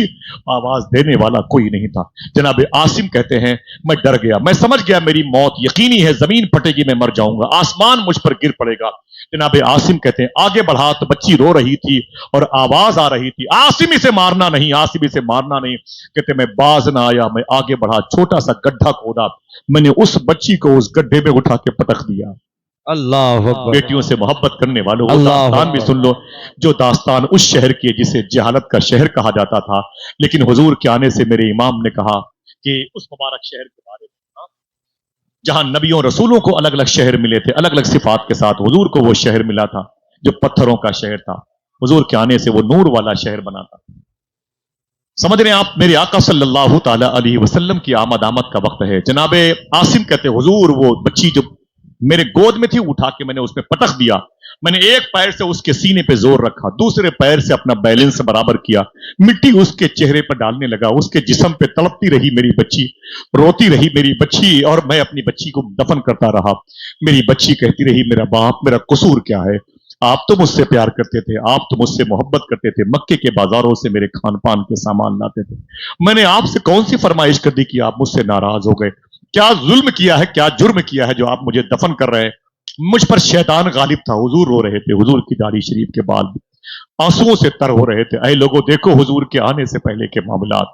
आवाज देने वाला कोई नहीं था। जनाब आसिम कहते हैं, मैं डर गया, मैं समझ गया मेरी मौत यकीनी है, जमीन फटेगी, मैं मर जाऊंगा, आसमान मुझ पर गिर पड़ेगा। जनाब आसिम कहते हैं, आगे बढ़ा तो बच्ची रो रही थी और आवाज आ रही थी, आसिम इसे मारना नहीं, आसिम इसे मारना नहीं। कहते मैं बाज ना आया, मैं आगे बढ़ा, छोटा सा गड्ढा खोदा, मैंने उस बच्ची को उस गड्ढे में उठा के पटक दिया। अल्लाह अकबर। बेटियों से मोहब्बत करने वालों, वो अल्लाह दास्तान भी सुन लो, जो दास्तान उस शहर की है जिसे जहालत का शहर कहा जाता था, लेकिन हुजूर के आने से मेरे इमाम ने कहा कि उस मुबारक शहर के बारे में, जहां नबियों रसूलों को अलग अलग शहर मिले थे, अलग अलग सिफात के साथ, हुजूर को वो शहर मिला था जो पत्थरों का शहर था। हुजूर के आने से वो नूर वाला शहर बना था। समझ रहे हैं आप? मेरे आका सल्लल्लाहु ताला अलैहि वसल्लम की आमद का वक्त है। जनाबे आसिम कहते, हुजूर वो बच्ची जो मेरे गोद में थी, उठा के मैंने उसमें पटक दिया। मैंने एक पैर से उसके सीने पे जोर रखा, दूसरे पैर से अपना बैलेंस बराबर किया, मिट्टी उसके चेहरे पर डालने लगा, उसके जिस्म पे तड़पती रही मेरी बच्ची, रोती रही मेरी बच्ची, और मैं अपनी बच्ची को दफन करता रहा। मेरी बच्ची कहती रही, मेरा बाप, मेरा कसूर क्या है? आप तो मुझसे प्यार करते थे, आप तो मुझसे मोहब्बत करते थे, मक्के के बाजारों से मेरे खान पान के सामान लाते थे, मैंने आपसे कौन सी फरमाइश कर दी कि आप मुझसे नाराज हो गए? क्या जुल्म किया है, क्या जुर्म किया है जो आप मुझे दफन कर रहे हैं? मुझ पर शैतान गालिब था। हुजूर रो रहे थे, हुजूर की दाढ़ी शरीफ के बाल आंसुओं से तर हो रहे थे। ऐ लोगों, देखो हुजूर के आने से पहले के मामलात,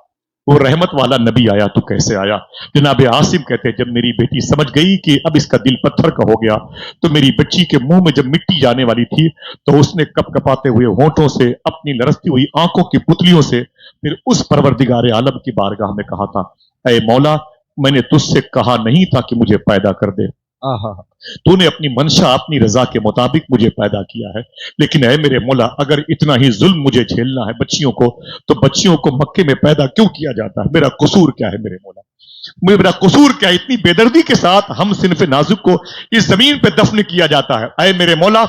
वो रहमत वाला नबी आया तो कैसे आया। जनाब आसिम कहते, जब मेरी बेटी समझ गई कि अब इसका दिल पत्थर का हो गया, तो मेरी बच्ची के मुंह में जब मिट्टी जाने वाली थी, तो उसने कपकपाते हुए होंठों से, अपनी लरसती हुई आंखों की पुतलियों से, फिर उस परवरदिगार आलम की बारगाह में कहा था, ऐ मौला, मैंने तुझसे कहा नहीं था कि मुझे पैदा कर दे, तूने अपनी मंशा, अपनी रजा के मुताबिक मुझे पैदा किया है, लेकिन ऐ मेरे मौला, अगर इतना ही जुल्म मुझे झेलना है बच्चियों को, तो बच्चियों को मक्के में पैदा क्यों किया जाता है? मेरा कसूर क्या है मेरे मौला? मेरा कसूर क्या? इतनी बेदर्दी के साथ हम सिनफ नाजुक को इस जमीन पे दफन किया जाता है। ऐ मेरे मौला,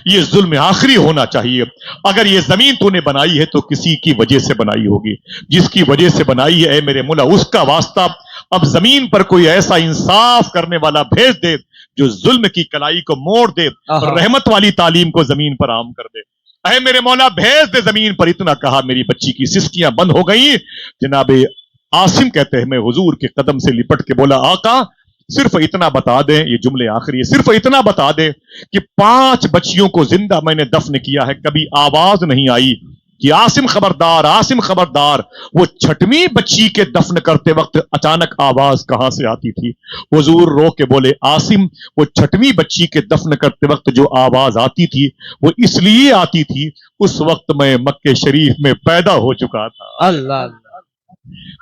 ये जुल्म आखिरी होना चाहिए। अगर ये जमीन तूने बनाई है तो किसी की वजह से बनाई होगी, जिसकी वजह से बनाई है, ऐ मेरे मौला, उसका वास्ता अब जमीन पर कोई ऐसा इंसाफ करने वाला भेज दे जो जुल्म की कलाई को मोड़ दे और रहमत वाली तालीम को जमीन पर आम कर दे। ऐ मेरे मौला, भेज दे जमीन पर। इतना कहा, मेरी बच्ची की सिसकियां बंद हो गई। जनाबे आसिम कहते हैं, मैं हुजूर के कदम से लिपट के बोला, आका सिर्फ इतना बता दें, ये जुमले आखिरी है, सिर्फ इतना बता दें कि 5 बच्चियों को जिंदा मैंने दफन किया है, कभी आवाज नहीं आई कि आसिम खबरदार, आसिम खबरदार। वो 6वीं बच्ची के दफन करते वक्त अचानक आवाज कहां से आती थी? हुजूर रो के बोले, आसिम, वो 6वीं बच्ची के दफन करते वक्त जो आवाज आती थी, वो इसलिए आती थी, उस वक्त मैं मक्के शरीफ में पैदा हो चुका था। अल्लाह,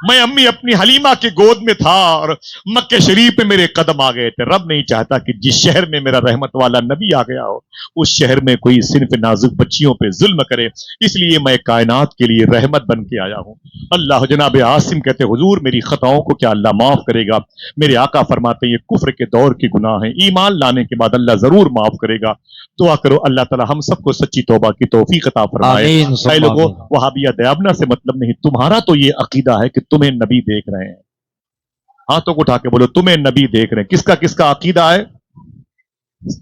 मैं अम्मी अपनी हलीमा के गोद में था और मक्के शरीफ पे मेरे कदम आ गए थे। रब नहीं चाहता कि जिस शहर में मेरा रहमत वाला नबी आ गया हो, उस शहर में कोई सिर्फ नाजुक बच्चियों पे जुल्म करे, इसलिए मैं कायनात के लिए रहमत बन के आया हूं। अल्लाह। जनाब आसिम कहते, हुजूर मेरी खताओं को क्या अल्लाह माफ करेगा? मेरे आका फरमाते, ये कुफ्र के दौर के गुनाह हैं, ईमान लाने के बाद अल्लाह जरूर माफ करेगा। दुआ करो अल्लाह ताला हम सबको सच्ची तौबा की तौफीक अता फरमाए। लोगों, वहाबिया दयाबना से मतलब नहीं, तुम्हारा तो ये अकीदा है कि तुम्हें नबी देख रहे हैं। हाथों को उठा के बोलो, तुम्हें नबी देख रहे हैं। किसका किसका अकीदा है?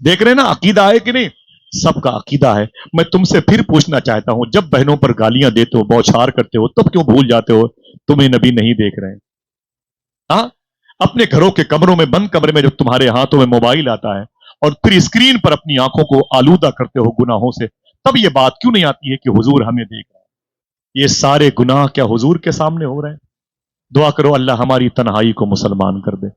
देख रहे हैं ना, अकीदा है कि नहीं? सबका अकीदा है। मैं तुमसे फिर पूछना चाहता हूं, जब बहनों पर गालियां देते हो, बौछार करते हो, तब क्यों भूल जाते हो तुम्हें नबी नहीं देख रहे हैं? हाँ, अपने घरों के कमरों में, बंद कमरे में जब तुम्हारे हाथों में मोबाइल आता है और फिर स्क्रीन पर अपनी आंखों को आलूदा करते हो गुनाहों से, तब ये बात क्यों नहीं आती है कि हुजूर हमें देख रहा है? ये सारे गुनाह क्या हुजूर के सामने हो रहे हैं? दुआ करो अल्लाह हमारी तन्हाई को मुसलमान कर दे।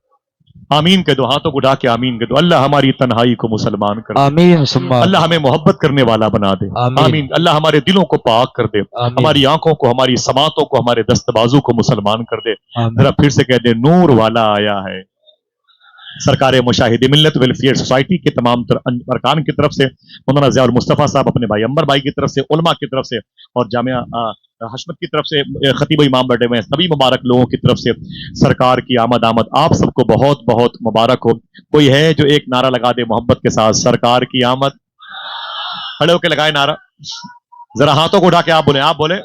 आमीन कह दो, हाथों को उठा के आमीन कह दो। अल्लाह हमारी तन्हाई को मुसलमान कर दे। आमीन सुम्मा अल्लाह हमें मोहब्बत करने वाला बना दे। आमीन। आमीन। अल्लाह हमारे दिलों को पाक कर दे, आमीन। हमारी आंखों को, हमारी समातों को, हमारे दस्तबाजों को मुसलमान कर दे। आमीन। जरा फिर से कह दे, नूर वाला आया है। सरकार मुशाहिद मिल्लत वेलफेयर सोसाइटी के तमाम अरकान की तरफ से, मौलाना ज़िया उल मुस्तफ़ा साहब अपने भाई अंबर भाई की तरफ से, उलमा की तरफ से और जामिया हशमत की तरफ से खतीब इमाम बैठे हुए हैं, सभी मुबारक लोगों की तरफ से सरकार की आमद आमद आप सबको बहुत बहुत मुबारक हो। कोई है जो एक नारा लगा दे मोहब्बत के साथ, सरकार की आमद? खड़े होकर लगाए नारा, जरा हाथों को उठा के आप बोले,